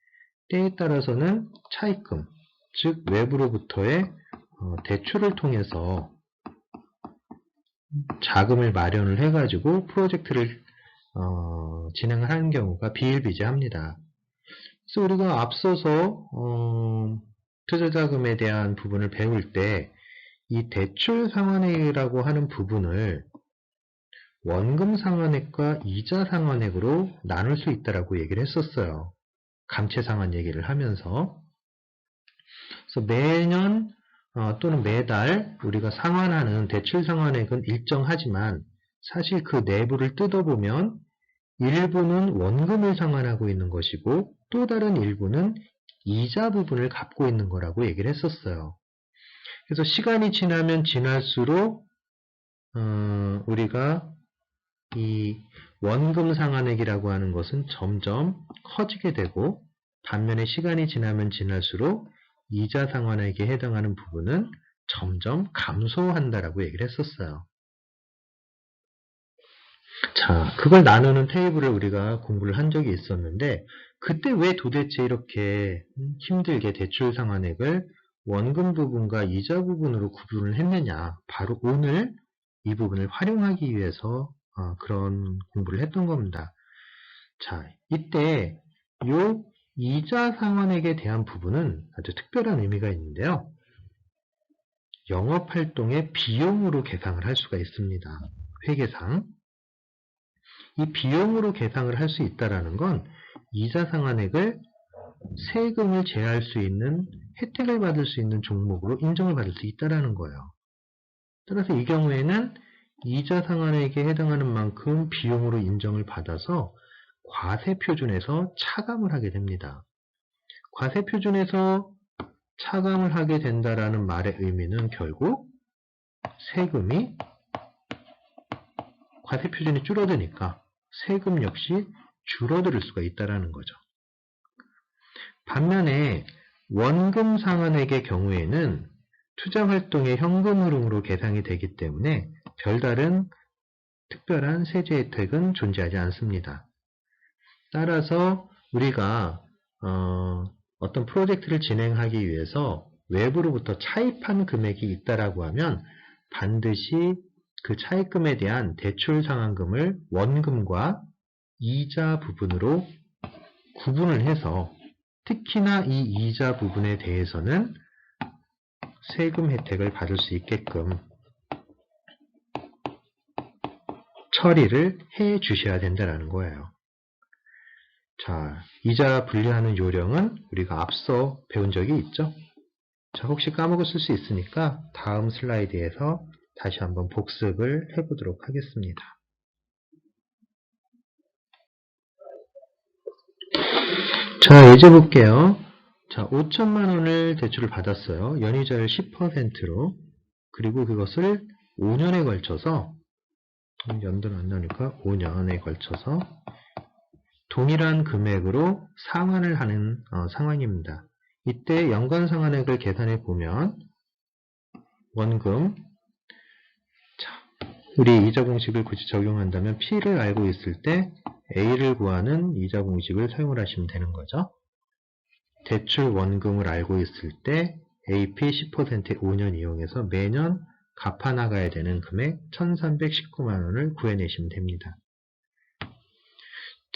B: 때에 따라서는 차입금, 즉 외부로부터의 대출을 통해서 자금을 마련을 해가지고 프로젝트를 진행을 하는 경우가 비일비재합니다. 그래서 우리가 앞서서 투자자금에 대한 부분을 배울 때 이 대출 상환액이라고 하는 부분을 원금 상환액과 이자 상환액으로 나눌 수 있다라고 얘기를 했었어요. 감채 상환 얘기를 하면서. 그래서 매년 또는 매달 우리가 상환하는 대출 상환액은 일정하지만 사실 그 내부를 뜯어보면 일부는 원금을 상환하고 있는 것이고 또 다른 일부는 이자 부분을 갚고 있는 거라고 얘기를 했었어요. 그래서 시간이 지나면 지날수록 우리가 이 원금 상환액이라고 하는 것은 점점 커지게 되고 반면에 시간이 지나면 지날수록 이자 상환액에 해당하는 부분은 점점 감소한다라고 얘기를 했었어요. 자, 그걸 나누는 테이블을 우리가 공부를 한 적이 있었는데, 그때 왜 도대체 이렇게 힘들게 대출 상환액을 원금 부분과 이자 부분으로 구분을 했느냐. 바로 오늘 이 부분을 활용하기 위해서 그런 공부를 했던 겁니다. 자, 이때 요 이자 상환액에 대한 부분은 아주 특별한 의미가 있는데요. 영업활동의 비용으로 계상을 할 수가 있습니다. 회계상. 이 비용으로 계상을 할 수 있다는 건 이자 상환액을 세금을 제할 수 있는 혜택을 받을 수 있는 종목으로 인정을 받을 수 있다는 거예요. 따라서 이 경우에는 이자 상환액에 해당하는 만큼 비용으로 인정을 받아서 과세표준에서 차감을 하게 됩니다. 과세표준에서 차감을 하게 된다라는 말의 의미는 결국 세금이 과세표준이 줄어드니까 세금 역시 줄어들 수가 있다는 거죠. 반면에 원금 상환액의 경우에는 투자활동의 현금 흐름으로 계상이 되기 때문에 별다른 특별한 세제 혜택은 존재하지 않습니다. 따라서 우리가 어떤 프로젝트를 진행하기 위해서 외부로부터 차입한 금액이 있다라고 하면 반드시 그 차입금에 대한 대출 상환금을 원금과 이자 부분으로 구분을 해서 특히나 이 이자 부분에 대해서는 세금 혜택을 받을 수 있게끔 처리를 해 주셔야 된다는 거예요. 자, 이자 분리하는 요령은 우리가 앞서 배운 적이 있죠? 자, 혹시 까먹었을 수 있으니까 다음 슬라이드에서 다시 한번 복습을 해보도록 하겠습니다. 자, 예제 볼게요. 자, 5천만 원을 대출을 받았어요. 연이자율 10%로. 그리고 그것을 5년에 걸쳐서, 연도는 안 나오니까 5년에 걸쳐서 동일한 금액으로 상환을 하는 상황입니다. 이때 연간 상환액을 계산해 보면 원금, 자, 우리 이자 공식을 굳이 적용한다면 P를 알고 있을 때 A를 구하는 이자 공식을 사용을 하시면 되는 거죠. 대출 원금을 알고 있을 때 AP 10%의 5년 이용해서 매년 갚아 나가야 되는 금액 1319만 원을 구해내시면 됩니다.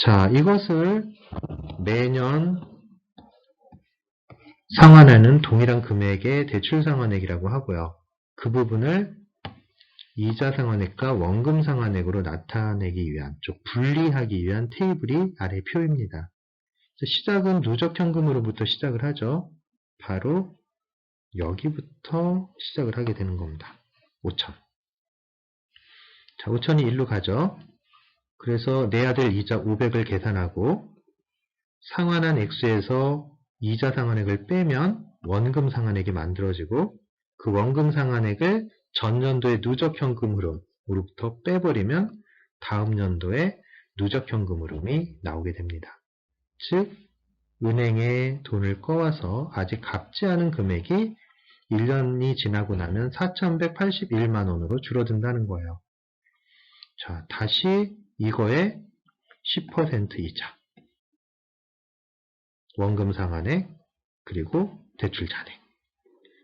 B: 자, 이것을 매년 상환하는 동일한 금액의 대출 상환액이라고 하고요. 그 부분을 이자 상환액과 원금 상환액으로 나타내기 위한, 분리하기 위한 테이블이 아래 표입니다. 시작은 누적현금으로부터 시작을 하죠. 바로 여기부터 시작을 하게 되는 겁니다. 5천. 자, 5천이 1로 가죠. 그래서 내야 될 이자 500을 계산하고 상환한 액수에서 이자 상환액을 빼면 원금 상환액이 만들어지고 그 원금 상환액을 전년도의 누적현금 흐름으로부터 빼버리면 다음 연도에 누적현금 흐름이 나오게 됩니다. 즉 은행에 돈을 꺼와서 아직 갚지 않은 금액이 1년이 지나고 나면 4,181만 원으로 줄어든다는 거예요. 자, 다시 이거에 10% 이자, 원금 상환액, 그리고 대출 잔액.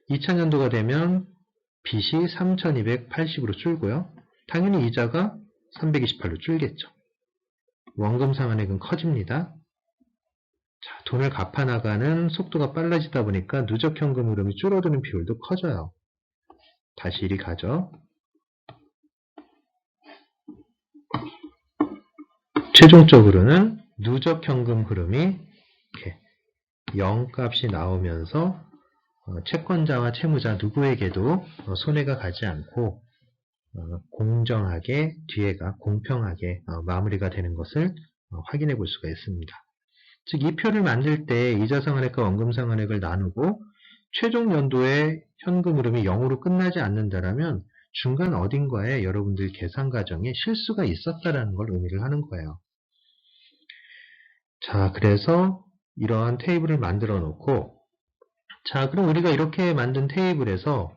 B: 2000년도가 되면 빚이 3,280으로 줄고요. 당연히 이자가 328로 줄겠죠. 원금 상환액은 커집니다. 자, 돈을 갚아 나가는 속도가 빨라지다 보니까 누적현금 흐름이 줄어드는 비율도 커져요. 다시 이리 가죠. 최종적으로는 누적현금 흐름이 이렇게 0값이 나오면서 채권자와 채무자 누구에게도 손해가 가지 않고 공정하게 뒤에가 공평하게 마무리가 되는 것을 확인해 볼 수가 있습니다. 즉, 이 표를 만들 때 이자 상환액과 원금 상환액을 나누고 최종 연도의 현금 흐름이 0으로 끝나지 않는다라면 중간 어딘가에 여러분들 계산 과정에 실수가 있었다라는 걸 의미를 하는 거예요. 자, 그래서 이러한 테이블을 만들어 놓고, 자, 그럼 우리가 이렇게 만든 테이블에서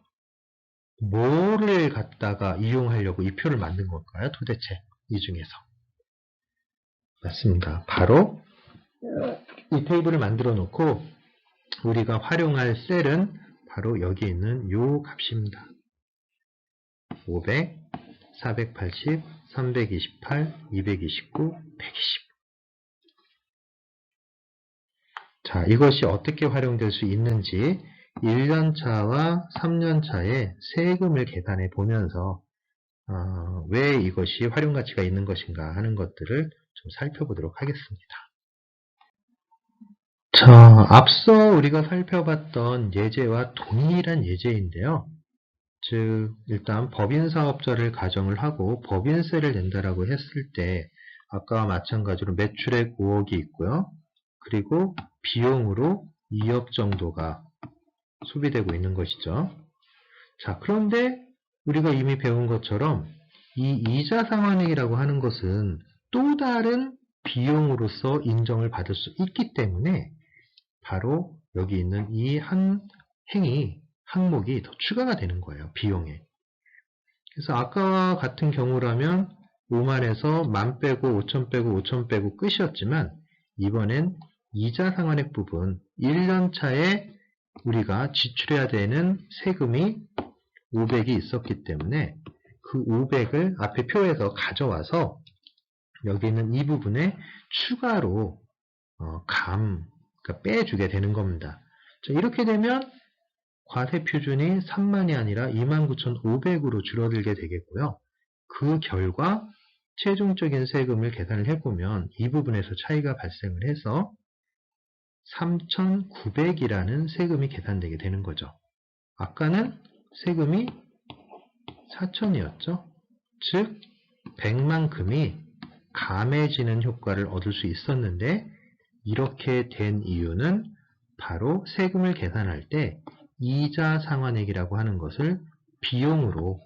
B: 뭐를 갖다가 이용하려고 이 표를 만든 걸까요, 도대체? 이 중에서. 맞습니다. 바로 이 테이블을 만들어 놓고 우리가 활용할 셀은 바로 여기 있는 요 값입니다. 500, 480, 328, 229, 120. 자, 이것이 어떻게 활용될 수 있는지 1년차와 3년차의 세금을 계산해 보면서 왜 이것이 활용 가치가 있는 것인가 하는 것들을 좀 살펴보도록 하겠습니다. 자, 앞서 우리가 살펴봤던 예제와 동일한 예제인데요. 즉, 일단 법인사업자를 가정을 하고 법인세를 낸다라고 했을 때 아까와 마찬가지로 매출액 5억이 있고요. 그리고 비용으로 2억 정도가 소비되고 있는 것이죠. 자, 그런데 우리가 이미 배운 것처럼 이 이자 상환액이라고 하는 것은 또 다른 비용으로서 인정을 받을 수 있기 때문에 바로 여기 있는 이 한 항목이 더 추가가 되는 거예요. 비용에. 그래서 아까와 같은 경우라면 5만에서 10,000 빼고 5,000 빼고 5,000 빼고 끝이었지만 이번엔 이자 상환액 부분 1년 차에 우리가 지출해야 되는 세금이 500이 있었기 때문에 그 500을 앞에 표에서 가져와서 여기 있는 이 부분에 추가로 그러니까 빼주게 되는 겁니다. 자, 이렇게 되면 과세 표준이 3만이 아니라 29,500으로 줄어들게 되겠고요. 그 결과 최종적인 세금을 계산을 해보면 이 부분에서 차이가 발생을 해서 3,900이라는 세금이 계산되게 되는 거죠. 아까는 세금이 4,000이었죠. 즉 100만큼이 감해지는 효과를 얻을 수 있었는데 이렇게 된 이유는 바로 세금을 계산할 때 이자 상환액이라고 하는 것을 비용으로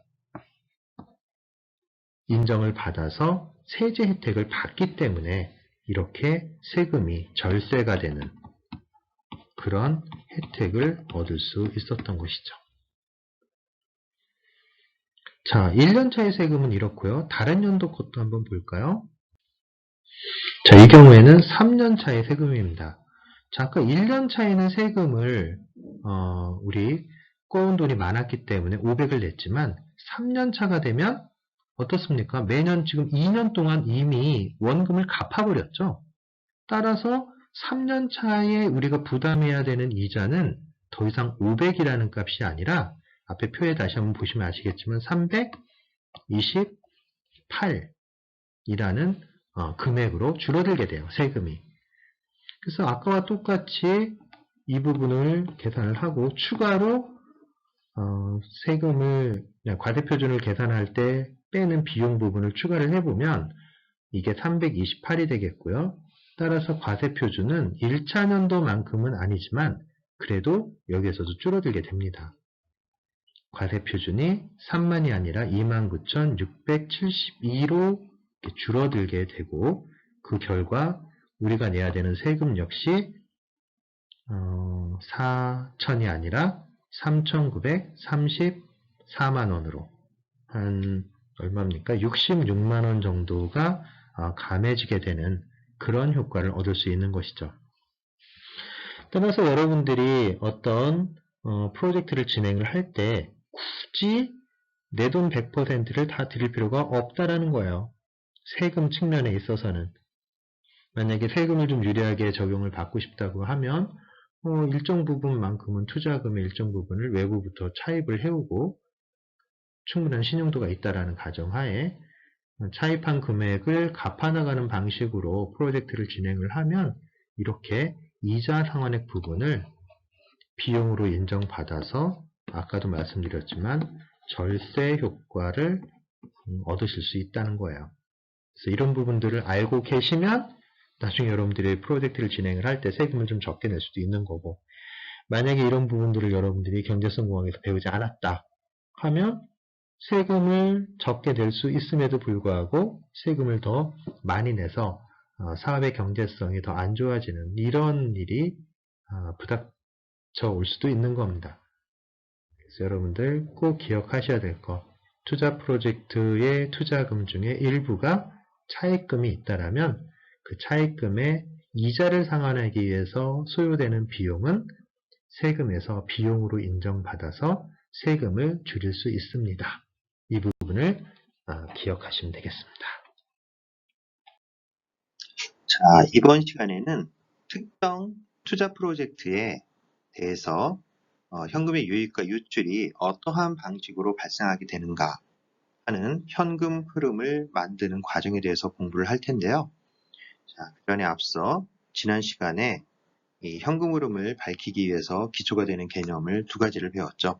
B: 인정을 받아서 세제 혜택을 받기 때문에 이렇게 세금이 절세가 되는 그런 혜택을 얻을 수 있었던 것이죠. 자, 1년차의 세금은 이렇고요. 다른 연도 것도 한번 볼까요? 자, 이 경우에는 3년차의 세금입니다. 자, 아까 1년차에는 세금을 우리 꼬은 돈이 많았기 때문에 500을 냈지만 3년차가 되면 어떻습니까? 매년 지금 2년 동안 이미 원금을 갚아버렸죠. 따라서 3년차에 우리가 부담해야 되는 이자는 더 이상 500이라는 값이 아니라 앞에 표에 다시 한번 보시면 아시겠지만 328이라는 금액으로 줄어들게 돼요. 세금이. 그래서 아까와 똑같이 이 부분을 계산을 하고 추가로 세금을 과세표준을 계산할 때 빼는 비용 부분을 추가를 해보면 이게 328이 되겠고요. 따라서 과세표준은 1차 년도만큼은 아니지만 그래도 여기에서도 줄어들게 됩니다. 과세표준이 3만이 아니라 29,672로 줄어들게 되고 그 결과 우리가 내야 되는 세금 역시 4,000이 아니라 3,934만원으로 한 얼마입니까? 66만원 정도가 감해지게 되는 그런 효과를 얻을 수 있는 것이죠. 따라서 여러분들이 어떤 프로젝트를 진행을 할 때 굳이 내 돈 100%를 다 드릴 필요가 없다라는 거예요. 세금 측면에 있어서는. 만약에 세금을 좀 유리하게 적용을 받고 싶다고 하면 일정 부분만큼은 투자금의 일정 부분을 외부부터 차입을 해오고 충분한 신용도가 있다라는 가정하에 차입한 금액을 갚아나가는 방식으로 프로젝트를 진행을 하면 이렇게 이자 상환액 부분을 비용으로 인정받아서 아까도 말씀드렸지만 절세 효과를 얻으실 수 있다는 거예요. 그래서 이런 부분들을 알고 계시면 나중에 여러분들이 프로젝트를 진행을 할 때 세금을 좀 적게 낼 수도 있는 거고 만약에 이런 부분들을 여러분들이 경제성 공학에서 배우지 않았다 하면 세금을 적게 낼 수 있음에도 불구하고 세금을 더 많이 내서 사업의 경제성이 더 안 좋아지는 이런 일이 부닥쳐 올 수도 있는 겁니다. 그래서 여러분들 꼭 기억하셔야 될 거 투자 프로젝트의 투자금 중에 일부가 차입금이 있다라면 그 차입금의 이자를 상환하기 위해서 소요되는 비용은 세금에서 비용으로 인정받아서 세금을 줄일 수 있습니다. 이 부분을 기억하시면 되겠습니다.
A: 자, 이번 시간에는 특정 투자 프로젝트에 대해서 현금의 유입과 유출이 어떠한 방식으로 발생하게 되는가 하는 현금 흐름을 만드는 과정에 대해서 공부를 할 텐데요. 자, 그 전에 앞서 지난 시간에 이 현금 흐름을 밝히기 위해서 기초가 되는 개념을 두 가지를 배웠죠.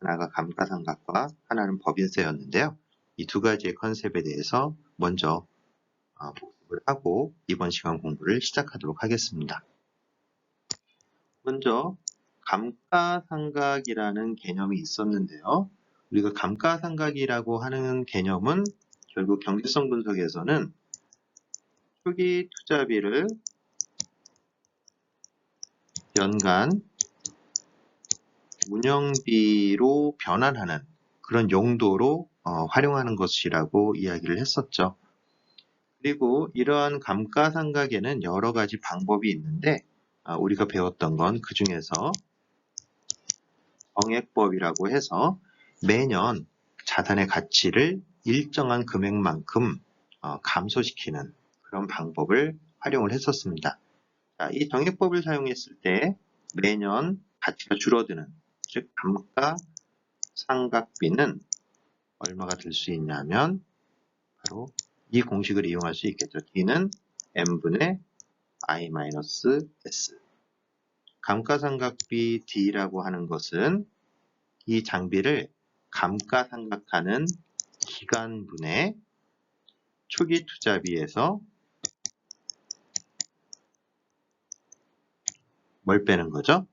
A: 하나가 감가상각과 하나는 법인세였는데요. 이 두 가지의 컨셉에 대해서 먼저 복습을 하고 이번 시간 공부를 시작하도록 하겠습니다. 먼저 감가상각이라는 개념이 있었는데요. 우리가 감가상각이라고 하는 개념은 결국 경제성 분석에서는 초기 투자비를 연간 운영비로 변환하는 그런 용도로 활용하는 것이라고 이야기를 했었죠. 그리고 이러한 감가상각에는 여러 가지 방법이 있는데 우리가 배웠던 건 그 중에서 정액법이라고 해서 매년 자산의 가치를 일정한 금액만큼 감소시키는 그런 방법을 활용을 했었습니다. 자, 이 정액법을 사용했을 때 매년 가치가 줄어드는, 즉 감가상각비는 얼마가 될 수 있냐면 바로 이 공식을 이용할 수 있겠죠. D는 N분의 I-S. 감가상각비 D라고 하는 것은 이 장비를 감가상각하는 기간분의 초기 투자비에서 뭘 빼는 거죠?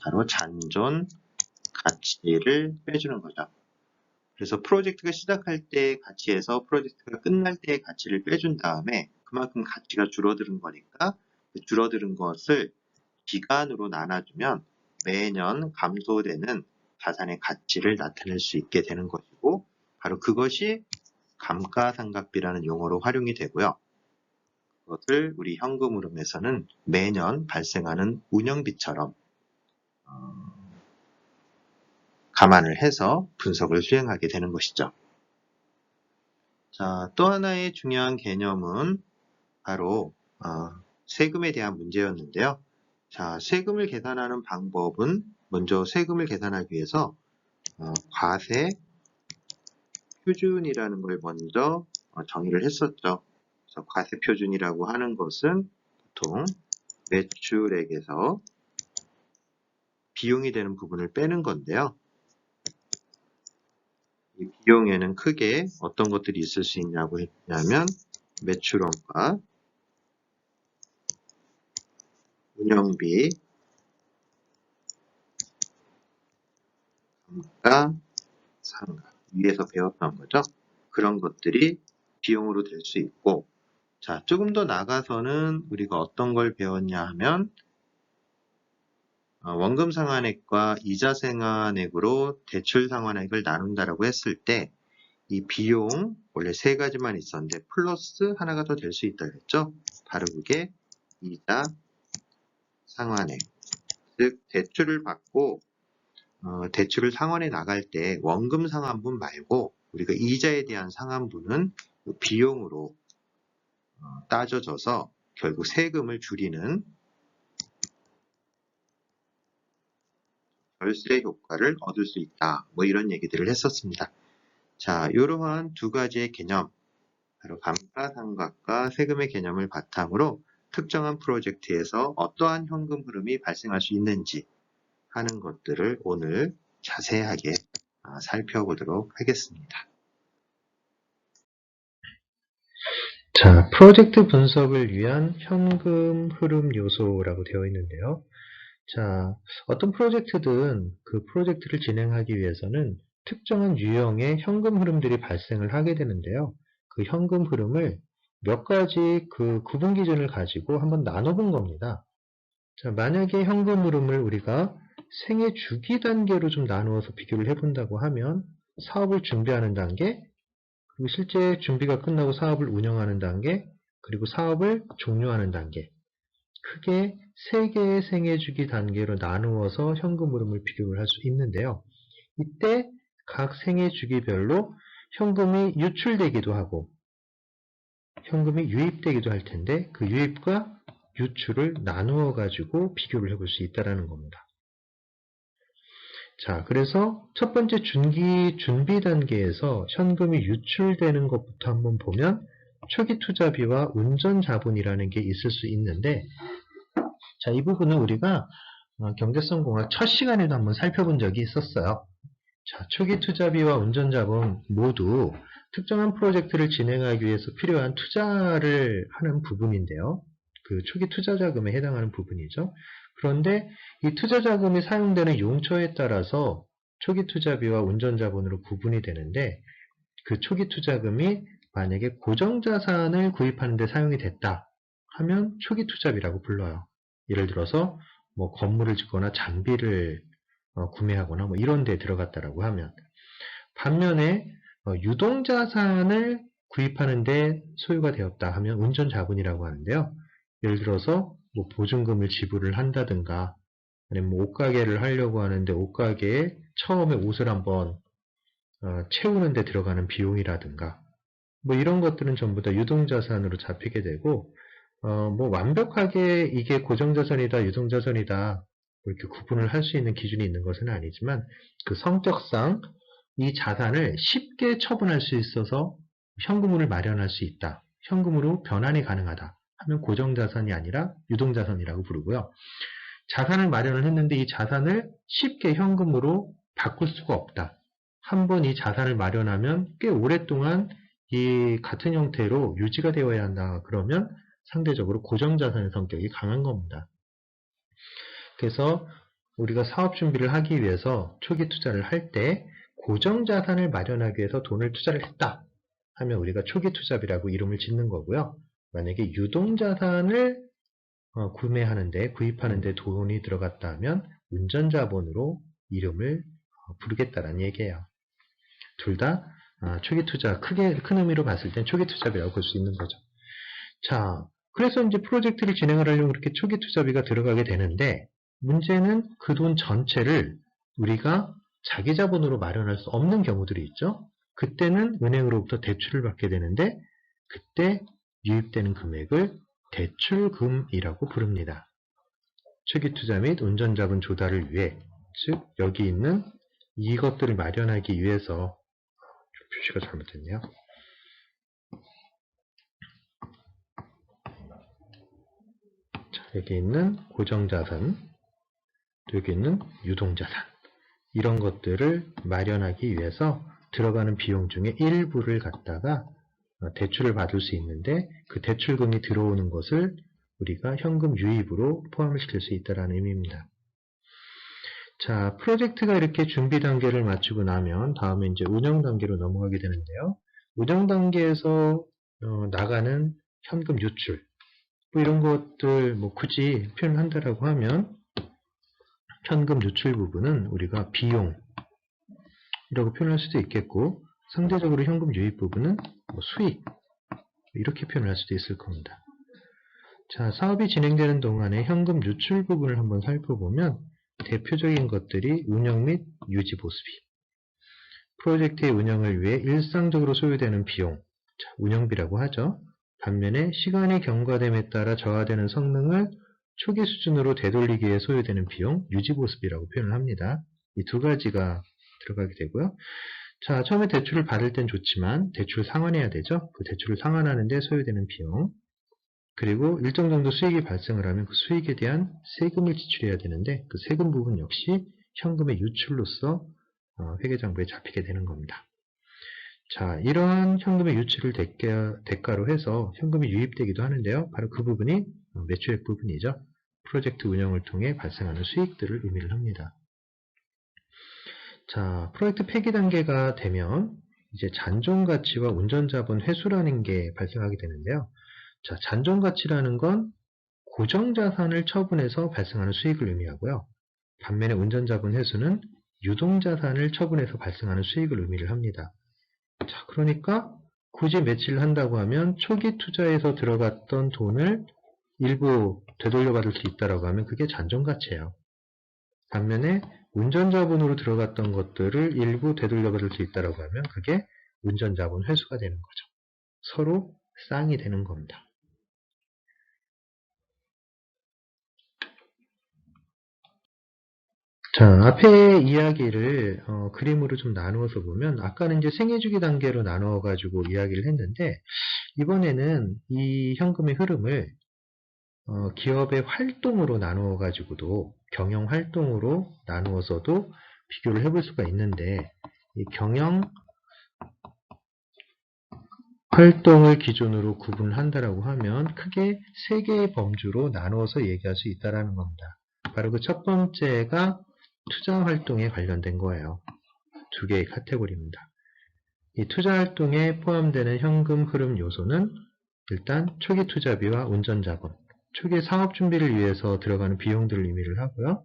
A: 바로 잔존 가치를 빼주는 거죠. 그래서 프로젝트가 시작할 때의 가치에서 프로젝트가 끝날 때의 가치를 빼준 다음에 그만큼 가치가 줄어드는 거니까 그 줄어드는 것을 기간으로 나눠주면 매년 감소되는 자산의 가치를 나타낼 수 있게 되는 것이고 바로 그것이 감가상각비라는 용어로 활용이 되고요. 그것을 우리 현금 흐름에서는 매년 발생하는 운영비처럼 감안을 해서 분석을 수행하게 되는 것이죠. 자, 또 하나의 중요한 개념은 바로 세금에 대한 문제였는데요. 자, 세금을 계산하는 방법은 먼저 세금을 계산하기 위해서 과세 표준이라는 걸 먼저 정의를 했었죠. 그래서 과세 표준이라고 하는 것은 보통 매출액에서 비용이 되는 부분을 빼는 건데요. 이 비용에는 크게 어떤 것들이 있을 수 있냐고 했냐면 매출원가, 운영비, 감가상각 위에서 배웠던 거죠. 그런 것들이 비용으로 될 수 있고 자, 조금 더 나가서는 우리가 어떤 걸 배웠냐 하면 원금 상환액과 이자 상환액으로 대출 상환액을 나눈다라고 했을 때 이 비용 원래 세 가지만 있었는데 플러스 하나가 더 될 수 있다 그랬죠. 바로 그게 이자 상환액. 즉 대출을 받고 대출을 상환해 나갈 때 원금 상환분 말고 우리가 이자에 대한 상환분은 비용으로 따져져서 결국 세금을 줄이는 절세 효과를 얻을 수 있다. 뭐 이런 얘기들을 했었습니다. 자, 이러한 두 가지의 개념, 바로 감가상각과 세금의 개념을 바탕으로 특정한 프로젝트에서 어떠한 현금 흐름이 발생할 수 있는지 하는 것들을 오늘 자세하게 살펴보도록 하겠습니다.
B: 자, 프로젝트 분석을 위한 현금 흐름 요소라고 되어 있는데요. 자, 어떤 프로젝트든 그 프로젝트를 진행하기 위해서는 특정한 유형의 현금 흐름들이 발생을 하게 되는데요. 그 현금 흐름을 몇 가지 그 구분 기준을 가지고 한번 나눠본 겁니다. 자, 만약에 현금 흐름을 우리가 생애 주기 단계로 좀 나누어서 비교를 해본다고 하면 사업을 준비하는 단계, 그리고 실제 준비가 끝나고 사업을 운영하는 단계, 그리고 사업을 종료하는 단계. 크게 3개의 생애주기 단계로 나누어서 현금 흐름을 비교를 할 수 있는데요. 이때 각 생애주기별로 현금이 유출되기도 하고 현금이 유입되기도 할 텐데 그 유입과 유출을 나누어 가지고 비교를 해볼 수 있다는 겁니다. 자, 그래서 첫 번째 준비 단계에서 현금이 유출되는 것부터 한번 보면 초기 투자비와 운전 자본이라는 게 있을 수 있는데, 자, 이 부분은 우리가 경제성 공학 첫 시간에도 한번 살펴본 적이 있었어요. 자, 초기 투자비와 운전 자본 모두 특정한 프로젝트를 진행하기 위해서 필요한 투자를 하는 부분인데요. 그 초기 투자 자금에 해당하는 부분이죠. 그런데 이 투자 자금이 사용되는 용처에 따라서 초기 투자비와 운전 자본으로 구분이 되는데, 그 초기 투자금이 만약에 고정자산을 구입하는 데 사용이 됐다 하면 초기 투자비라고 불러요. 예를 들어서 뭐 건물을 짓거나 장비를 구매하거나 뭐 이런 데 들어갔다라고 하면, 반면에 유동자산을 구입하는 데 소요가 되었다 하면 운전 자본이라고 하는데요. 예를 들어서 뭐 보증금을 지불을 한다든가, 아니면 뭐 옷가게를 하려고 하는데 옷가게에 처음에 옷을 한번 채우는 데 들어가는 비용이라든가, 뭐 이런 것들은 전부 다 유동자산으로 잡히게 되고, 뭐 완벽하게 이게 고정자산이다, 유동자산이다 이렇게 구분을 할 수 있는 기준이 있는 것은 아니지만, 그 성격상 이 자산을 쉽게 처분할 수 있어서 현금으로 마련할 수 있다, 현금으로 변환이 가능하다 하면 고정자산이 아니라 유동자산이라고 부르고요. 자산을 마련을 했는데 이 자산을 쉽게 현금으로 바꿀 수가 없다, 한번 이 자산을 마련하면 꽤 오랫동안 이 같은 형태로 유지가 되어야 한다, 그러면 상대적으로 고정자산의 성격이 강한 겁니다. 그래서 우리가 사업 준비를 하기 위해서 초기 투자를 할 때 고정자산을 마련하기 위해서 돈을 투자를 했다 하면 우리가 초기 투자비라고 이름을 짓는 거고요. 만약에 유동자산을 구매하는데, 구입하는데 돈이 들어갔다 하면 운전자본으로 이름을 부르겠다라는 얘기예요. 둘 다 초기 투자, 큰 의미로 봤을 땐 초기 투자비라고 볼 수 있는 거죠. 자, 그래서 이제 프로젝트를 진행을 하려면 그렇게 초기 투자비가 들어가게 되는데, 문제는 그 돈 전체를 우리가 자기 자본으로 마련할 수 없는 경우들이 있죠. 그때는 은행으로부터 대출을 받게 되는데, 그때 유입되는 금액을 대출금이라고 부릅니다. 초기 투자 및 운전자본 조달을 위해, 즉 여기 있는 이것들을 마련하기 위해서, 표시가 잘못됐네요. 자, 여기 있는 고정자산, 여기 있는 유동자산, 이런 것들을 마련하기 위해서 들어가는 비용 중에 일부를 갖다가 대출을 받을 수 있는데, 그 대출금이 들어오는 것을 우리가 현금 유입으로 포함을 시킬 수 있다는 의미입니다. 자, 프로젝트가 이렇게 준비 단계를 마치고 나면 다음에 이제 운영 단계로 넘어가게 되는데요. 운영 단계에서 나가는 현금 유출, 뭐 이런 것들 뭐 굳이 표현한다라고 하면 현금 유출 부분은 우리가 비용이라고 표현할 수도 있겠고, 상대적으로 현금 유입 부분은 뭐 수익, 이렇게 표현할 수도 있을 겁니다. 자, 사업이 진행되는 동안에 현금 유출 부분을 한번 살펴보면 대표적인 것들이 운영 및 유지 보수비, 프로젝트의 운영을 위해 일상적으로 소요되는 비용, 자, 운영비라고 하죠. 반면에 시간이 경과됨에 따라 저하되는 성능을 초기 수준으로 되돌리기 위해 소요되는 비용, 유지보수비라고 표현을 합니다. 이 두 가지가 들어가게 되고요. 자, 처음에 대출을 받을 땐 좋지만 대출을 상환해야 되죠. 그 대출을 상환하는 데 소요되는 비용, 그리고 일정 정도 수익이 발생을 하면 그 수익에 대한 세금을 지출해야 되는데, 그 세금 부분 역시 현금의 유출로서 회계장부에 잡히게 되는 겁니다. 자, 이러한 현금의 유출을 대가로 해서 현금이 유입되기도 하는데요. 바로 그 부분이 매출액 부분이죠. 프로젝트 운영을 통해 발생하는 수익들을 의미를 합니다. 자, 프로젝트 폐기 단계가 되면 이제 잔존가치와 운전자본 회수라는 게 발생하게 되는데요. 자, 잔존가치라는 건 고정자산을 처분해서 발생하는 수익을 의미하고요. 반면에 운전자본 회수는 유동자산을 처분해서 발생하는 수익을 의미를 합니다. 자, 그러니까 굳이 매치를 한다고 하면 초기 투자에서 들어갔던 돈을 일부 되돌려받을 수 있다고 하면 그게 잔존가치예요. 반면에 운전자본으로 들어갔던 것들을 일부 되돌려받을 수 있다고 하면 그게 운전자본 회수가 되는 거죠. 서로 쌍이 되는 겁니다. 자, 앞에 이야기를 그림으로 좀 나누어서 보면 아까는 이제 생애주기 단계로 나누어 가지고 이야기를 했는데 이번에는 이 현금의 흐름을 기업의 활동으로 나누어 가지고도 경영 활동으로 나누어서도 비교를 해볼 수가 있는데 이 경영 활동을 기준으로 구분한다라고 하면 크게 세 개의 범주로 나누어서 얘기할 수 있다라는 겁니다. 바로 그 첫 번째가 투자 활동에 관련된 거예요. 두 개의 카테고리입니다. 이 투자 활동에 포함되는 현금 흐름 요소는 일단 초기 투자비와 운전자본, 초기 사업 준비를 위해서 들어가는 비용들을 의미를 하고요.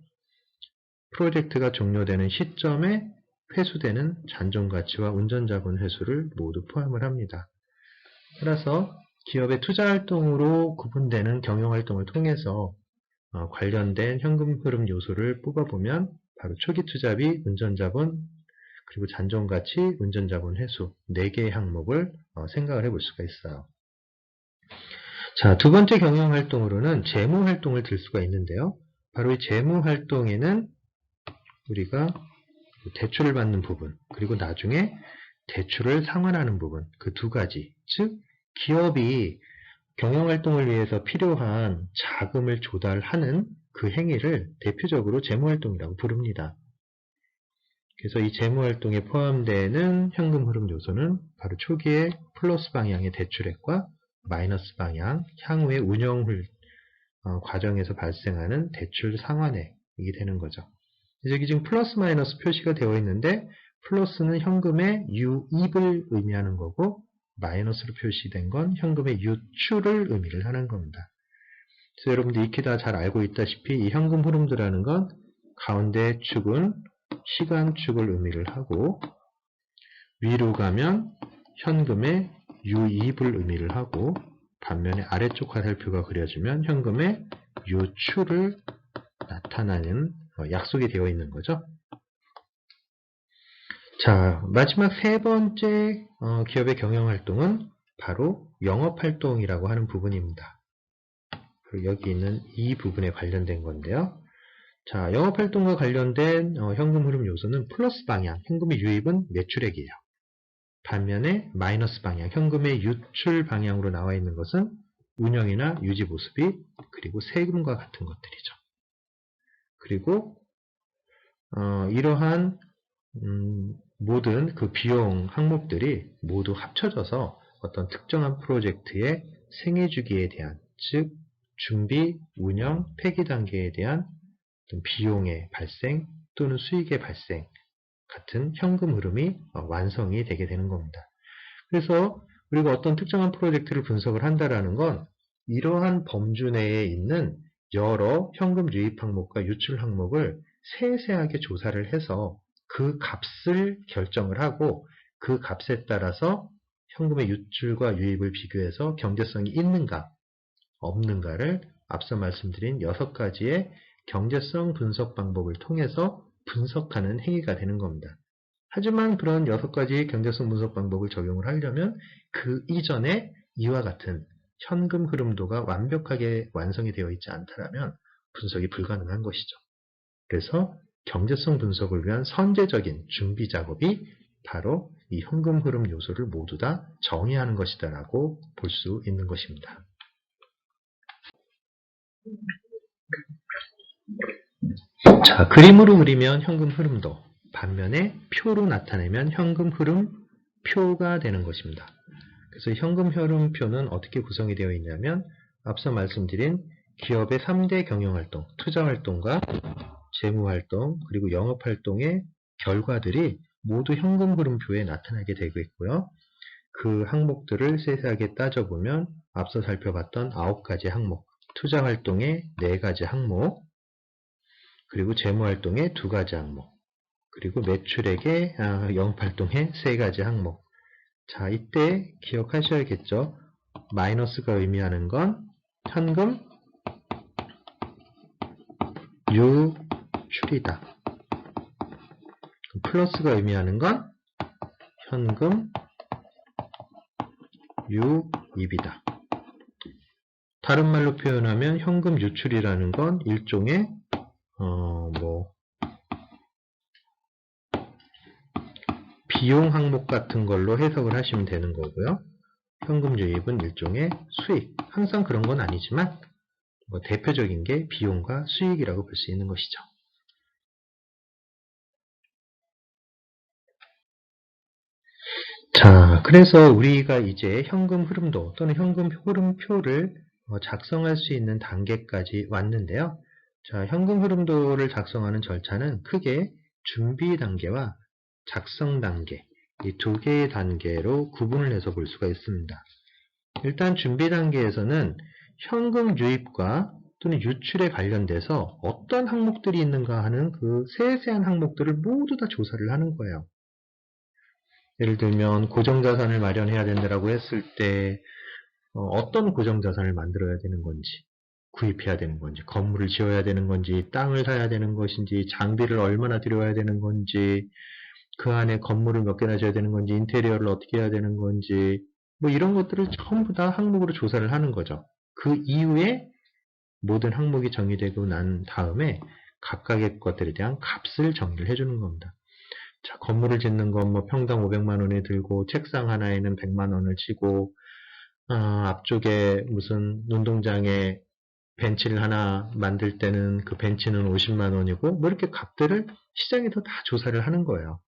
B: 프로젝트가 종료되는 시점에 회수되는 잔존가치와 운전자본 회수를 모두 포함을 합니다. 따라서 기업의 투자활동으로 구분되는 경영활동을 통해서 관련된 현금 흐름 요소를 뽑아보면 바로 초기 투자비, 운전자본, 그리고 잔존가치, 운전자본 회수 4개의 항목을 생각을 해볼 수가 있어요. 자, 두 번째 경영활동으로는 재무활동을 들 수가 있는데요. 바로 이 재무활동에는 우리가 대출을 받는 부분, 그리고 나중에 대출을 상환하는 부분, 그 두 가지, 즉 기업이 경영활동을 위해서 필요한 자금을 조달하는 그 행위를 대표적으로 재무활동이라고 부릅니다. 그래서 이 재무활동에 포함되는 현금 흐름 요소는 바로 초기에 플러스 방향의 대출액과 마이너스 방향, 향후의 운영 과정에서 발생하는 대출 상환액이 되는 거죠. 여기 지금 플러스 마이너스 표시가 되어 있는데 플러스는 현금의 유입을 의미하는 거고 마이너스로 표시된 건 현금의 유출을 의미를 하는 겁니다. 그래서 여러분들 익히 다 잘 알고 있다시피 이 현금 흐름들이라는 건 가운데 축은 시간축을 의미를 하고 위로 가면 현금의 유입을 의미를 하고 반면에 아래쪽 화살표가 그려지면 현금의 유출을 나타나는 약속이 되어 있는 거죠. 자, 마지막 세 번째 기업의 경영활동은 바로 영업활동이라고 하는 부분입니다. 그리고 여기 있는 이 부분에 관련된 건데요. 자, 영업활동과 관련된 현금 흐름 요소는 플러스 방향, 현금의 유입은 매출액이에요. 반면에 마이너스 방향, 현금의 유출 방향으로 나와 있는 것은 운영이나 유지 보수비, 그리고 세금과 같은 것들이죠. 그리고 이러한 모든 그 비용 항목들이 모두 합쳐져서 어떤 특정한 프로젝트의 생애주기에 대한, 즉 준비, 운영, 폐기 단계에 대한 어떤 비용의 발생 또는 수익의 발생 같은 현금 흐름이 완성이 되게 되는 겁니다. 그래서 우리가 어떤 특정한 프로젝트를 분석을 한다라는 건 이러한 범주 내에 있는 여러 현금 유입 항목과 유출 항목을 세세하게 조사를 해서 그 값을 결정을 하고 그 값에 따라서 현금의 유출과 유입을 비교해서 경제성이 있는가 없는가를 앞서 말씀드린 6가지의 경제성 분석 방법을 통해서 분석하는 행위가 되는 겁니다. 하지만 그런 6가지 경제성 분석 방법을 적용을 하려면 그 이전에 이와 같은 현금 흐름도가 완벽하게 완성이 되어 있지 않다면 분석이 불가능한 것이죠. 그래서 경제성 분석을 위한 선제적인 준비 작업이 바로 이 현금 흐름 요소를 모두 다 정의하는 것이다라고 볼 수 있는 것입니다. 자, 그림으로 그리면 현금 흐름도, 반면에 표로 나타내면 현금 흐름 표가 되는 것입니다. 그래서 현금 흐름표는 어떻게 구성이 되어 있냐면 앞서 말씀드린 기업의 3대 경영활동, 투자활동과 재무활동, 그리고 영업활동의 결과들이 모두 현금 흐름표에 나타나게 되고 있고요. 그 항목들을 세세하게 따져보면 앞서 살펴봤던 9가지 항목, 투자활동의 4가지 항목, 그리고 재무활동의 2가지 항목, 그리고 매출액의 영업활동의 3가지 항목 자, 이때 기억하셔야겠죠. 마이너스가 의미하는 건 현금 유출이다. 플러스가 의미하는 건 현금 유입이다. 다른 말로 표현하면 현금 유출이라는 건 일종의 비용 항목 같은 걸로 해석을 하시면 되는 거고요. 현금 유입은 일종의 수익. 항상 그런 건 아니지만 대표적인 게 비용과 수익이라고 볼 수 있는 것이죠. 자, 그래서 우리가 이제 현금 흐름도 또는 현금 흐름표를 작성할 수 있는 단계까지 왔는데요. 자, 현금 흐름도를 작성하는 절차는 크게 준비 단계와 작성 단계, 이 두 개의 단계로 구분을 해서 볼 수가 있습니다. 일단 준비 단계에서는 현금 유입과 또는 유출에 관련돼서 어떤 항목들이 있는가 하는 그 세세한 항목들을 모두 다 조사를 하는 거예요. 예를 들면 고정자산을 마련해야 된다고 했을 때 어떤 고정자산을 만들어야 되는 건지, 구입해야 되는 건지, 건물을 지어야 되는 건지, 땅을 사야 되는 것인지, 장비를 얼마나 들여야 되는 건지, 그 안에 건물을 몇 개나 지어야 되는 건지, 인테리어를 어떻게 해야 되는 건지, 이런 것들을 전부 다 항목으로 조사를 하는 거죠. 그 이후에 모든 항목이 정의되고 난 다음에 각각의 것들에 대한 값을 정리를 해주는 겁니다. 자, 건물을 짓는 건 평당 500만 원이 들고 책상 하나에는 100만 원을 치고 앞쪽에 무슨 운동장에 벤치를 하나 만들 때는 그 벤치는 50만 원이고 이렇게 값들을 시장에서 다 조사를 하는 거예요.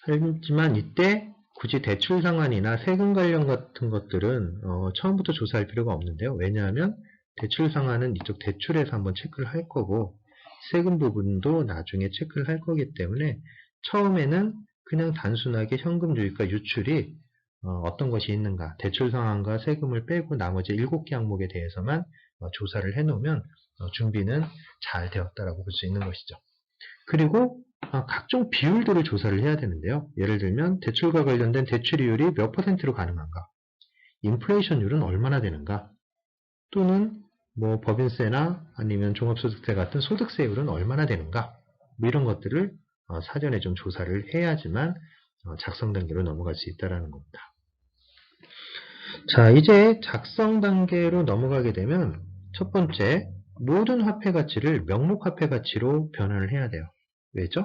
B: 하지만 이때 굳이 대출 상환이나 세금 관련 같은 것들은 처음부터 조사할 필요가 없는데요. 왜냐하면 대출 상환은 이쪽 대출에서 한번 체크를 할 거고 세금 부분도 나중에 체크를 할 거기 때문에 처음에는 그냥 단순하게 현금 유입과 유출이 어떤 것이 있는가, 대출 상환과 세금을 빼고 나머지 7개 항목에 대해서만 조사를 해놓으면 준비는 잘 되었다라고 볼 수 있는 것이죠. 그리고 각종 비율들을 조사를 해야 되는데요. 예를 들면 대출과 관련된 대출이율이 몇 %로 가능한가, 인플레이션율은 얼마나 되는가, 또는 법인세나 아니면 종합소득세 같은 소득세율은 얼마나 되는가, 이런 것들을 사전에 좀 조사를 해야지만 작성 단계로 넘어갈 수 있다는 겁니다. 자, 이제 작성 단계로 넘어가게 되면 첫 번째, 모든 화폐 가치를 명목 화폐 가치로 변환을 해야 돼요. 왜죠?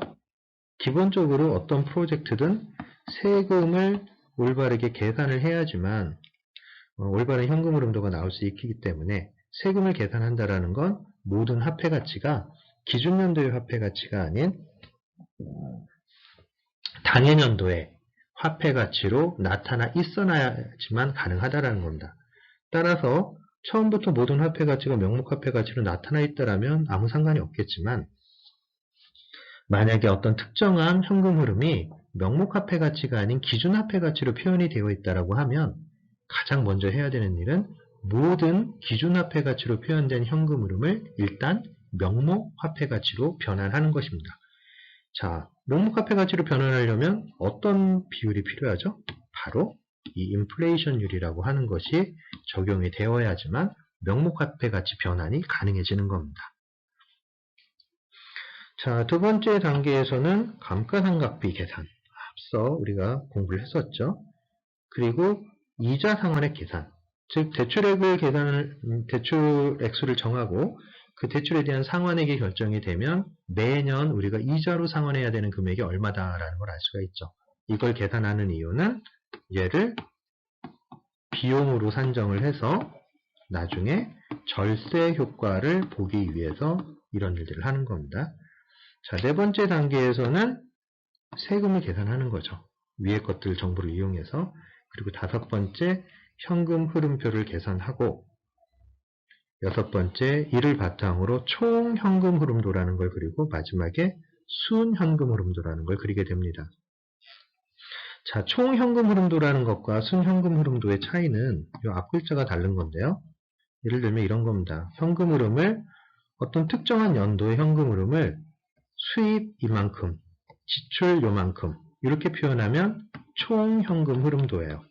B: 기본적으로 어떤 프로젝트든 세금을 올바르게 계산을 해야지만 올바른 현금 흐름도가 나올 수 있기 때문에 세금을 계산한다라는 건 모든 화폐 가치가 기준연도의 화폐 가치가 아닌 당해년도의 화폐 가치로 나타나 있어야지만 가능하다라는 겁니다. 따라서 처음부터 모든 화폐 가치가 명목 화폐 가치로 나타나 있다라면 아무 상관이 없겠지만 만약에 어떤 특정한 현금 흐름이 명목 화폐 가치가 아닌 기준 화폐 가치로 표현이 되어 있다라고 하면 가장 먼저 해야 되는 일은 모든 기준 화폐 가치로 표현된 현금 흐름을 일단 명목 화폐 가치로 변환하는 것입니다. 자, 명목 화폐 가치로 변환하려면 어떤 비율이 필요하죠? 바로 이 인플레이션율이라고 하는 것이 적용이 되어야지만 명목 화폐 가치 변환이 가능해지는 겁니다. 자, 두 번째 단계에서는 감가상각비 계산. 앞서 우리가 공부를 했었죠. 그리고 이자 상환의 계산. 즉, 대출 액수를 정하고 그 대출에 대한 상환액이 결정이 되면 매년 우리가 이자로 상환해야 되는 금액이 얼마다라는 걸 알 수가 있죠. 이걸 계산하는 이유는 얘를 비용으로 산정을 해서 나중에 절세 효과를 보기 위해서 이런 일들을 하는 겁니다. 자, 네 번째 단계에서는 세금을 계산하는 거죠. 위의 것들 정보를 이용해서. 그리고 다섯 번째, 현금 흐름표를 계산하고 여섯 번째, 이를 바탕으로 총 현금 흐름도라는 걸 그리고 마지막에 순 현금 흐름도라는 걸 그리게 됩니다. 자, 총 현금 흐름도라는 것과 순 현금 흐름도의 차이는 이 앞글자가 다른 건데요. 예를 들면 이런 겁니다. 현금 흐름을 어떤 특정한 연도의 현금 흐름을 수입 이만큼, 지출 요만큼 이렇게 표현하면 총 현금 흐름도예요.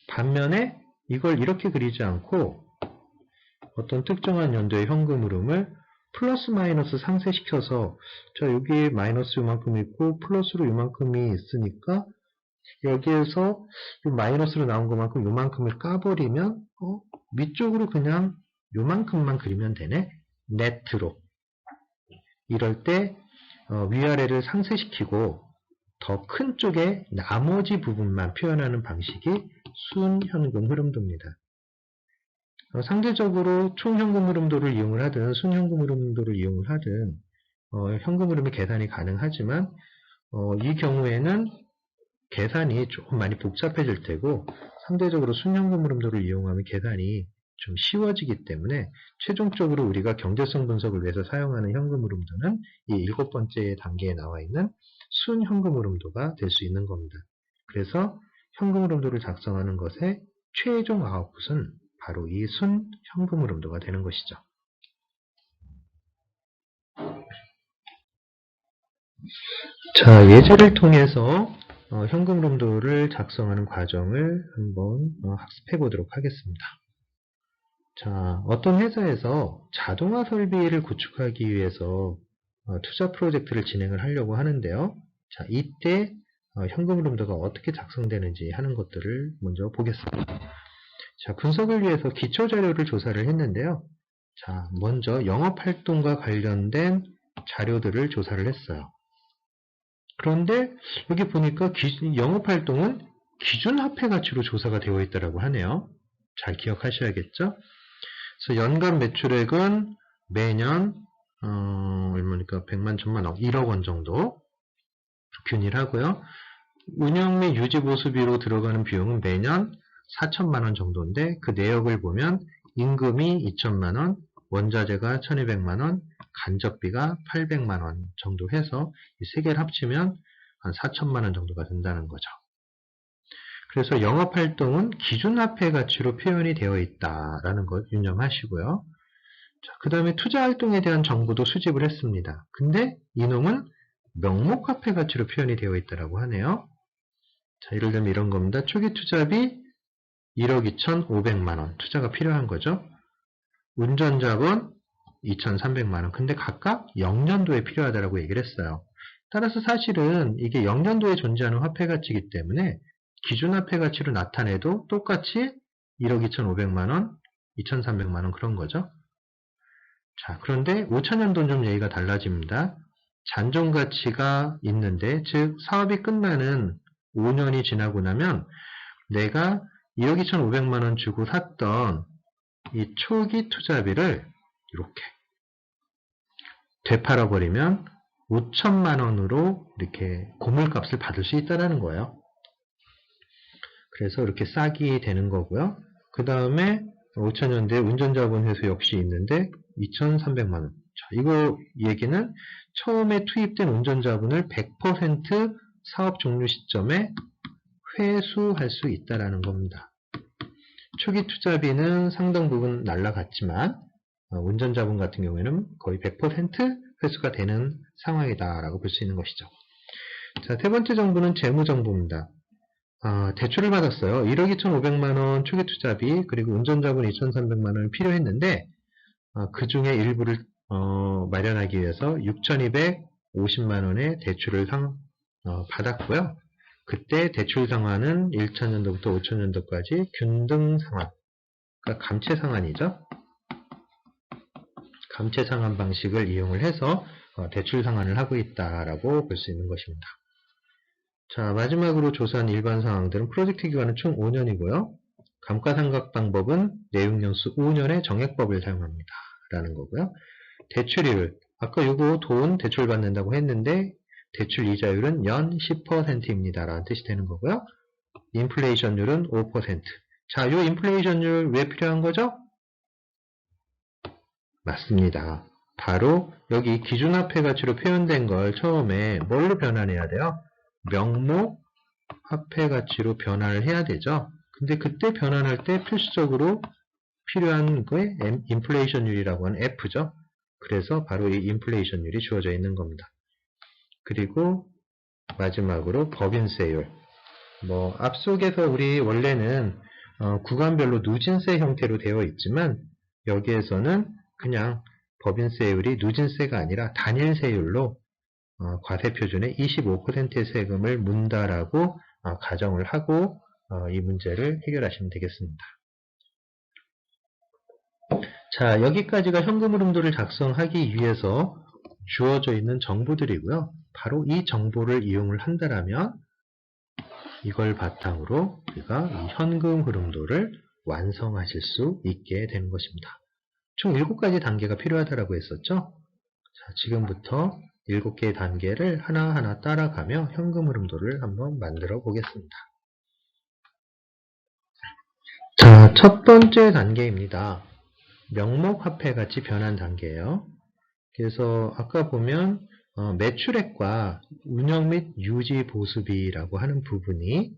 B: 반면에 이걸 이렇게 그리지 않고 어떤 특정한 연도의 현금 흐름을 플러스 마이너스 상쇄시켜서 자 여기 마이너스 요만큼 있고 플러스로 요만큼이 있으니까 여기에서 이 마이너스로 나온 것만큼 요만큼을 까버리면 위쪽으로 그냥 요만큼만 그리면 되네. 네트로. 이럴 때 위아래를 상쇄시키고 더 큰 쪽에 나머지 부분만 표현하는 방식이 순현금 흐름도입니다. 상대적으로 총현금 흐름도를 이용을 하든 순현금 흐름도를 이용을 하든 현금 흐름의 계산이 가능하지만 이 경우에는 계산이 조금 많이 복잡해질 테고 상대적으로 순현금 흐름도를 이용하면 계산이 좀 쉬워지기 때문에 최종적으로 우리가 경제성 분석을 위해서 사용하는 현금 흐름도는 이 7번째 단계에 나와 있는 순현금 흐름도가 될 수 있는 겁니다. 그래서 현금 흐름도를 작성하는 것의 최종 아웃풋은 바로 이 순현금 흐름도가 되는 것이죠. 자, 예제를 통해서 현금 흐름도를 작성하는 과정을 한번 학습해 보도록 하겠습니다. 자, 어떤 회사에서 자동화 설비를 구축하기 위해서 투자 프로젝트를 진행을 하려고 하는데요. 자, 이때 현금 흐름도가 어떻게 작성되는지 하는 것들을 먼저 보겠습니다. 자, 분석을 위해서 기초 자료를 조사를 했는데요. 자, 먼저 영업활동과 관련된 자료들을 조사를 했어요. 그런데 여기 보니까 영업활동은 기준화폐 가치로 조사가 되어 있다고 하네요. 잘 기억하셔야겠죠? 그래서 연간 매출액은 매년 얼마니까 100만, 1000만, 1억 원 정도 균일하고요. 운영 및 유지 보수비로 들어가는 비용은 매년 4천만 원 정도인데 그 내역을 보면 임금이 2천만 원, 원자재가 1200만 원, 간접비가 800만 원 정도 해서 이 세 개를 합치면 한 4천만 원 정도가 된다는 거죠. 그래서 영업활동은 기준화폐 가치로 표현이 되어 있다라는 것 유념하시고요. 그 다음에 투자활동에 대한 정보도 수집을 했습니다. 근데 이놈은 명목화폐 가치로 표현이 되어 있다고 하네요. 자, 예를 들면 이런 겁니다. 초기 투자비 1억 2,500만원 투자가 필요한 거죠. 운전자본 2,300만원. 근데 각각 0년도에 필요하다고 얘기를 했어요. 따라서 사실은 이게 0년도에 존재하는 화폐 가치이기 때문에 기준화폐 가치로 나타내도 똑같이 1억 2,500만원, 2,300만원 그런 거죠. 자, 그런데 5천년도는 좀 얘기가 달라집니다. 잔존 가치가 있는데, 즉 사업이 끝나는 5년이 지나고 나면 내가 2억 2,500만원 주고 샀던 이 초기 투자비를 이렇게 되팔아버리면 5천만원으로 이렇게 고물값을 받을 수 있다는 거예요. 그래서 이렇게 싹이 되는 거고요. 그 다음에 5천년대 운전자본 회수 역시 있는데 2,300만원. 자, 이거 얘기는 처음에 투입된 운전자본을 100% 사업 종료 시점에 회수할 수 있다는 겁니다. 초기 투자비는 상당 부분 날라갔지만 운전자본 같은 경우에는 거의 100% 회수가 되는 상황이다라고 볼 수 있는 것이죠. 자, 세 번째 정보는 재무 정보입니다. 대출을 받았어요. 1억 2,500만원 초기 투자비 그리고 운전자본 2,300만원이 필요했는데 그 중에 일부를 마련하기 위해서 6,250만원의 대출을 받았고요. 그때 대출 상환은 1천년도부터 5천년도까지 균등 상환, 그러니까 감채 상환이죠. 감채 상환 방식을 이용을 해서 대출 상환을 하고 있다라고 볼 수 있는 것입니다. 자, 마지막으로 조사한 일반 상황들은 프로젝트 기간은 총 5년이고요. 감가상각 방법은 내용연수 5년의 정액법을 사용합니다. 라는 거고요. 대출율, 아까 이거 돈 대출 받는다고 했는데 대출 이자율은 연 10%입니다. 라는 뜻이 되는 거고요. 인플레이션율은 5%. 자, 이 인플레이션율 왜 필요한 거죠? 맞습니다. 바로 여기 기준화폐 가치로 표현된 걸 처음에 뭘로 변환해야 돼요? 명목 화폐 가치로 변환을 해야 되죠. 근데 그때 변환할 때 필수적으로 필요한 거에 인플레이션율이라고 하는 F죠. 그래서 바로 이 인플레이션율이 주어져 있는 겁니다. 그리고 마지막으로 법인세율. 앞속에서 우리 원래는 구간별로 누진세 형태로 되어 있지만 여기에서는 그냥 법인세율이 누진세가 아니라 단일세율로 과세표준의 25%의 세금을 문다라고 가정을 하고 이 문제를 해결하시면 되겠습니다. 자, 여기까지가 현금흐름도를 작성하기 위해서 주어져 있는 정보들이고요. 바로 이 정보를 이용을 한다면 이걸 바탕으로 우리가 이 현금흐름도를 완성하실 수 있게 되는 것입니다. 총 7가지 단계가 필요하다고 했었죠. 자, 지금부터 7개의 단계를 하나하나 따라가며 현금흐름도를 한번 만들어 보겠습니다. 자, 첫 번째 단계입니다. 명목화폐같이 변환 단계예요. 그래서 아까 보면 매출액과 운영 및 유지 보수비라고 하는 부분이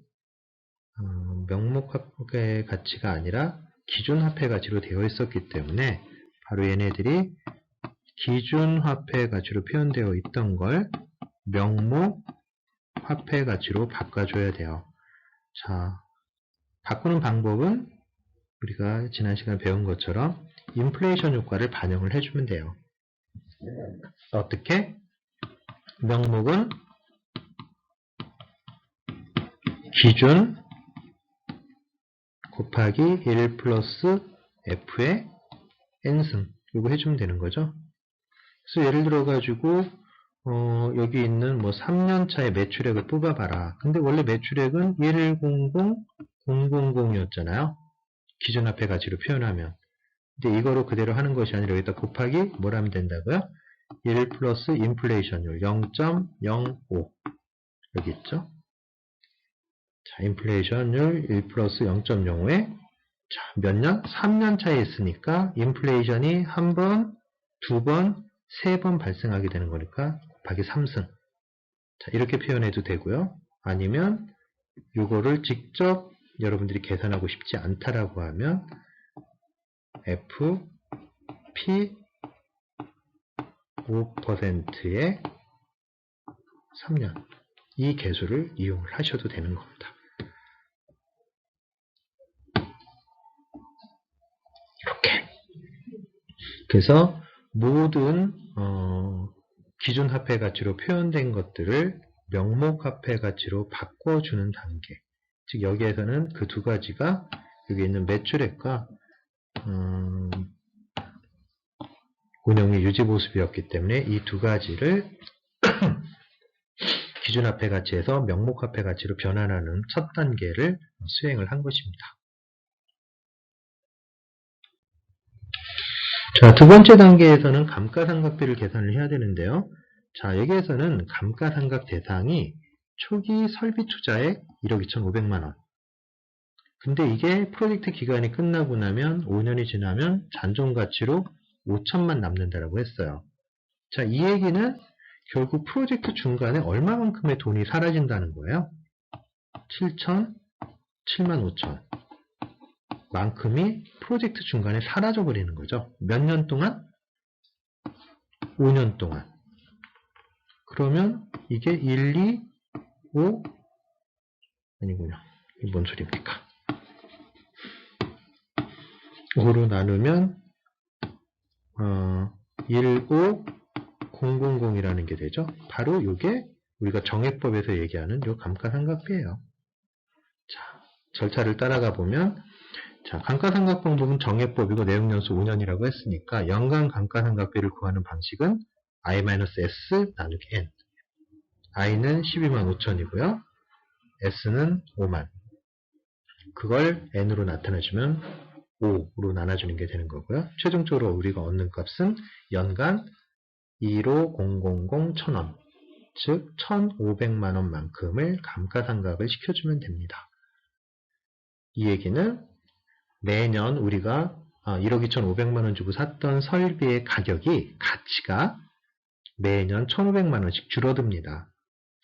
B: 명목화폐 가치가 아니라 기준화폐 가치로 되어 있었기 때문에 바로 얘네들이 기준화폐 가치로 표현되어 있던 걸 명목화폐 가치로 바꿔줘야 돼요. 자, 바꾸는 방법은 우리가 지난 시간에 배운 것처럼 인플레이션 효과를 반영을 해주면 돼요. 어떻게? 명목은 기준 곱하기 1 플러스 F의 N승 이거 해주면 되는 거죠. 그래서 예를 들어 가지고 여기 있는 3년차의 매출액을 뽑아봐라. 근데 원래 매출액은 1100000이었잖아요. 기준화폐 가치로 표현하면. 근데 이거로 그대로 하는 것이 아니라 여기다 곱하기 뭘 하면 된다고요? 1 플러스 인플레이션율 0.05 여기 있죠. 자, 인플레이션율 1 플러스 0.05에 몇 년? 3년 차에 있으니까 인플레이션이 한 번, 두 번, 세 번 발생하게 되는 거니까 곱하기 3승. 자, 이렇게 표현해도 되고요. 아니면 이거를 직접 여러분들이 계산하고 싶지 않다라고 하면 F, P 5%의 3년 이 계수를 이용을 하셔도 되는 겁니다. 이렇게. 그래서 모든 기준화폐 가치로 표현된 것들을 명목화폐 가치로 바꿔주는 단계. 즉 여기에서는 그 두 가지가 여기 있는 매출액과 운영 및 유지 보수비였기 때문에 이 두 가지를 기준화폐 가치에서 명목화폐 가치로 변환하는 첫 단계를 수행을 한 것입니다. 자, 두 번째 단계에서는 감가상각비를 계산을 해야 되는데요. 자, 여기에서는 감가상각 대상이 초기 설비 투자액 1억 2,500만원. 근데 이게 프로젝트 기간이 끝나고 나면 5년이 지나면 잔존가치로 5천만 남는다라고 했어요. 자, 이 얘기는 결국 프로젝트 중간에 얼마만큼의 돈이 사라진다는 거예요. 7만 5천 만큼이 프로젝트 중간에 사라져 버리는 거죠. 몇 년 동안? 5년 동안. 그러면 이게 1, 2, 5 아니군요. 이게 뭔 소리입니까? 5로 나누면 15000이라는 게 되죠. 바로 이게 우리가 정액법에서 얘기하는 요 감가상각비예요. 자, 절차를 따라가 보면 자, 감가상각 방법은 정액법이고 내용연수 5년이라고 했으니까 연간 감가상각비를 구하는 방식은 I-S 나누기 N. I는 12만 5천이고요. S는 5만. 그걸 N으로 나타내주면 5로 나눠주는 게 되는 거고요. 최종적으로 우리가 얻는 값은 연간 15000,000원, 즉 1,500만원만큼을 감가상각을 시켜주면 됩니다. 이 얘기는 매년 우리가 1억 2,500만원 주고 샀던 설비의 가치가 매년 1,500만원씩 줄어듭니다.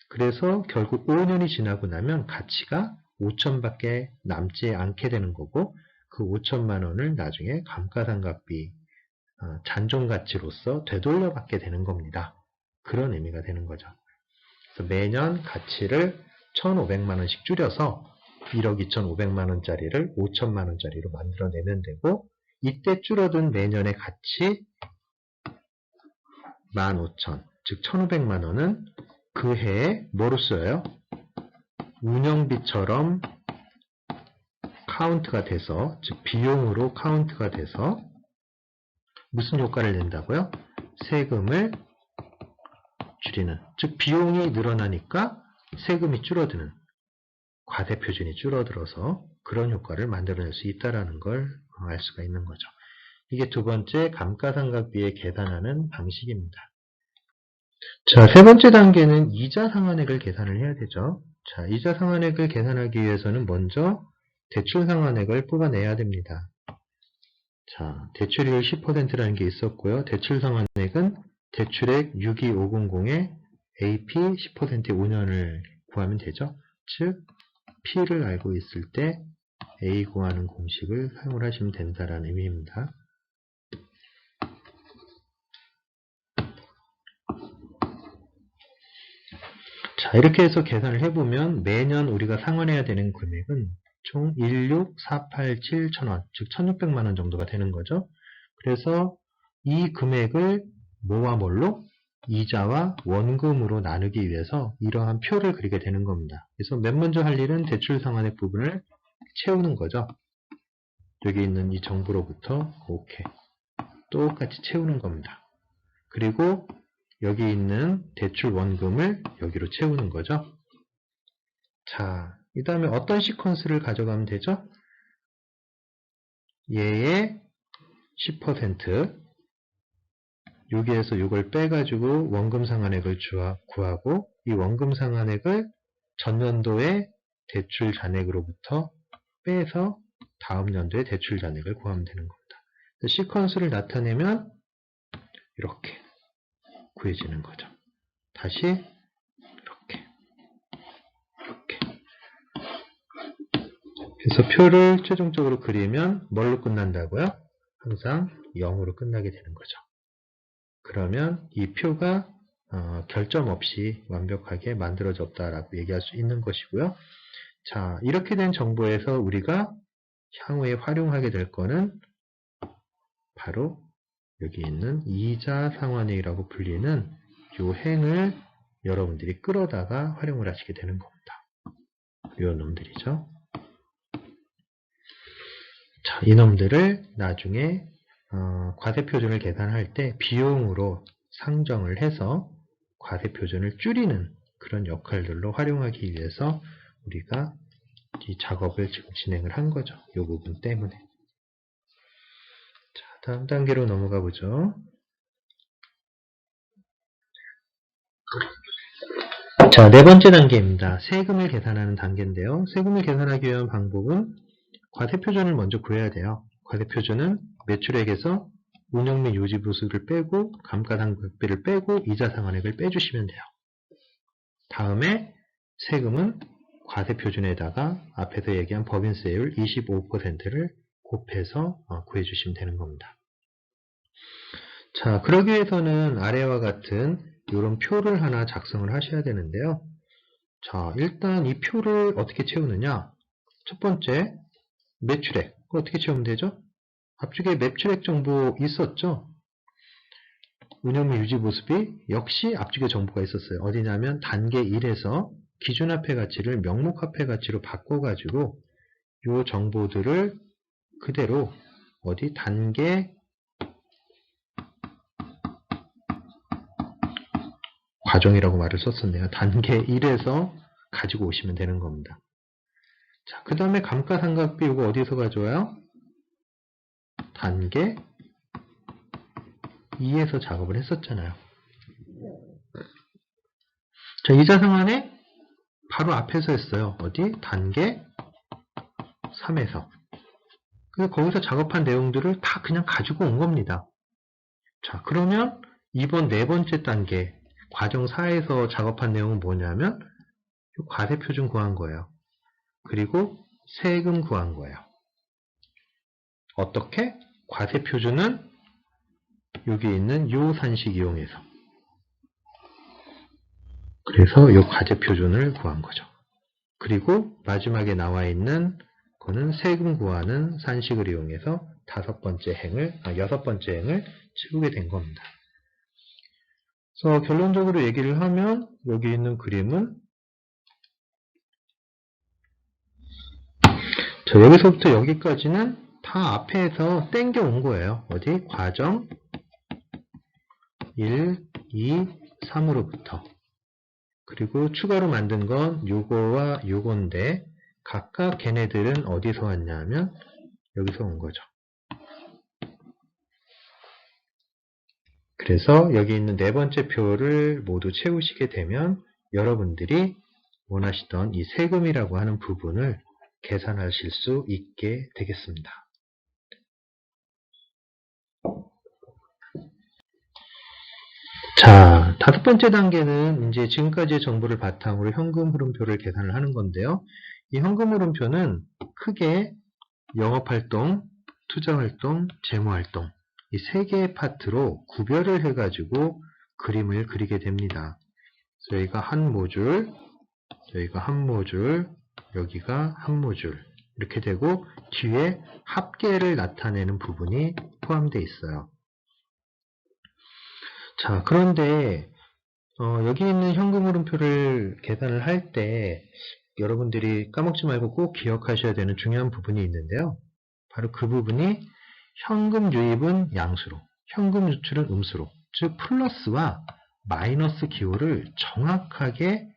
B: 그래서 결국 5년이 지나고 나면 가치가 5천밖에 남지 않게 되는 거고 그 5천만 원을 나중에 감가상각비 잔존가치로서 되돌려받게 되는 겁니다. 그런 의미가 되는 거죠. 그래서 매년 가치를 1,500만 원씩 줄여서 1억 2,500만 원짜리를 5천만 원짜리로 만들어내면 되고, 이때 줄어든 매년의 가치 15,000, 즉 1,500만 원은 그 해에 뭐로 쓰여요? 운영비처럼 카운트가 돼서, 즉 비용으로 카운트가 돼서 무슨 효과를 낸다고요? 세금을 줄이는, 즉 비용이 늘어나니까 세금이 줄어드는, 과세표준이 줄어들어서 그런 효과를 만들어낼 수 있다는 걸 알 수가 있는 거죠. 이게 두 번째 감가상각비에 계산하는 방식입니다. 자, 세 번째 단계는 이자 상환액을 계산을 해야 되죠. 자, 이자 상환액을 계산하기 위해서는 먼저 대출 상환액을 뽑아내야 됩니다. 자, 대출율 10%라는 게 있었고요. 대출 상환액은 대출액 62500에 AP 10%의 5년을 구하면 되죠. 즉, P를 알고 있을 때 A 구하는 공식을 사용을 하시면 된다는 의미입니다. 자, 이렇게 해서 계산을 해보면 매년 우리가 상환해야 되는 금액은 총 16,487,000원, 즉 1,600만 원 정도가 되는 거죠. 그래서 이 금액을 뭐와 뭘로? 이자와 원금으로 나누기 위해서 이러한 표를 그리게 되는 겁니다. 그래서 맨 먼저 할 일은 대출 상환액 부분을 채우는 거죠. 여기 있는 이 정보로부터 오케이. 똑같이 채우는 겁니다. 그리고 여기 있는 대출 원금을 여기로 채우는 거죠. 자, 이 다음에 어떤 시퀀스를 가져가면 되죠? 얘의 10%, 여기에서 이걸 빼가지고 원금 상환액을 구하고, 이 원금 상환액을 전년도의 대출 잔액으로부터 빼서 다음 연도의 대출 잔액을 구하면 되는 겁니다. 시퀀스를 나타내면 이렇게 구해지는 거죠. 다시 이렇게. 그래서 표를 최종적으로 그리면 뭘로 끝난다고요? 항상 0으로 끝나게 되는 거죠. 그러면 이 표가 결점 없이 완벽하게 만들어졌다라고 얘기할 수 있는 것이고요. 자, 이렇게 된 정보에서 우리가 향후에 활용하게 될 거는 바로 여기 있는 이자 상환액이라고 불리는 이 행을 여러분들이 끌어다가 활용을 하시게 되는 겁니다. 이 놈들이죠. 자, 이놈들을 나중에 과세표준을 계산할 때 비용으로 상정을 해서 과세표준을 줄이는 그런 역할들로 활용하기 위해서 우리가 이 작업을 지금 진행을 한 거죠. 이 부분 때문에. 자, 다음 단계로 넘어가 보죠. 자, 네 번째 단계입니다. 세금을 계산하는 단계인데요. 세금을 계산하기 위한 방법은 과세표준을 먼저 구해야 돼요. 과세표준은 매출액에서 운영 및 유지 부수를 빼고 감가상각비를 빼고 이자 상환액을 빼주시면 돼요. 다음에 세금은 과세표준에다가 앞에서 얘기한 법인세율 25%를 곱해서 구해주시면 되는 겁니다. 자, 그러기 위해서는 아래와 같은 이런 표를 하나 작성을 하셔야 되는데요. 자, 일단 이 표를 어떻게 채우느냐? 첫 번째, 매출액. 어떻게 채우면 되죠? 앞쪽에 매출액 정보 있었죠? 운영 및 유지 보수비 역시 앞쪽에 정보가 있었어요. 어디냐면 단계 1에서 기준화폐 가치를 명목화폐 가치로 바꿔가지고 이 정보들을 그대로 어디 단계 과정이라고 말을 썼었네요. 단계 1에서 가지고 오시면 되는 겁니다. 자, 그 다음에 감가상각비 이거 어디서 가져와요? 단계 2에서 작업을 했었잖아요. 자, 이자상환액 바로 앞에서 했어요. 어디? 단계 3에서. 그래서 거기서 작업한 내용들을 다 그냥 가지고 온 겁니다. 자, 그러면 이번 네 번째 단계 과정 4에서 작업한 내용은 뭐냐면 과세표준 구한 거예요. 그리고 세금 구한 거예요. 어떻게? 과세표준은 여기 있는 요 산식 이용해서 그래서 이 과제 표준을 구한 거죠. 그리고 마지막에 나와 있는 거는 세금 구하는 산식을 이용해서 여섯 번째 행을 채우게 된 겁니다. 그래서 결론적으로 얘기를 하면 여기 있는 그림은 자, 여기서부터 여기까지는 다 앞에서 땡겨 온 거예요. 어디? 과정 1, 2, 3으로부터. 그리고 추가로 만든 건 요거와 요건데 각각 걔네들은 어디서 왔냐면 여기서 온 거죠. 그래서 여기 있는 네 번째 표를 모두 채우시게 되면 여러분들이 원하시던 이 세금이라고 하는 부분을 계산하실 수 있게 되겠습니다. 자, 다섯 번째 단계는 이제 지금까지의 정보를 바탕으로 현금 흐름표를 계산을 하는 건데요. 이 현금 흐름표는 크게 영업활동, 투자활동, 재무활동 이 세 개의 파트로 구별을 해가지고 그림을 그리게 됩니다. 여기가 한 모듈, 여기가 한 모듈, 여기가 한 모듈 이렇게 되고 뒤에 합계를 나타내는 부분이 포함되어 있어요. 자, 그런데 여기 있는 현금 흐름표를 계산을 할 때 여러분들이 까먹지 말고 꼭 기억하셔야 되는 중요한 부분이 있는데요. 바로 그 부분이 현금 유입은 양수로, 현금 유출은 음수로, 즉 플러스와 마이너스 기호를 정확하게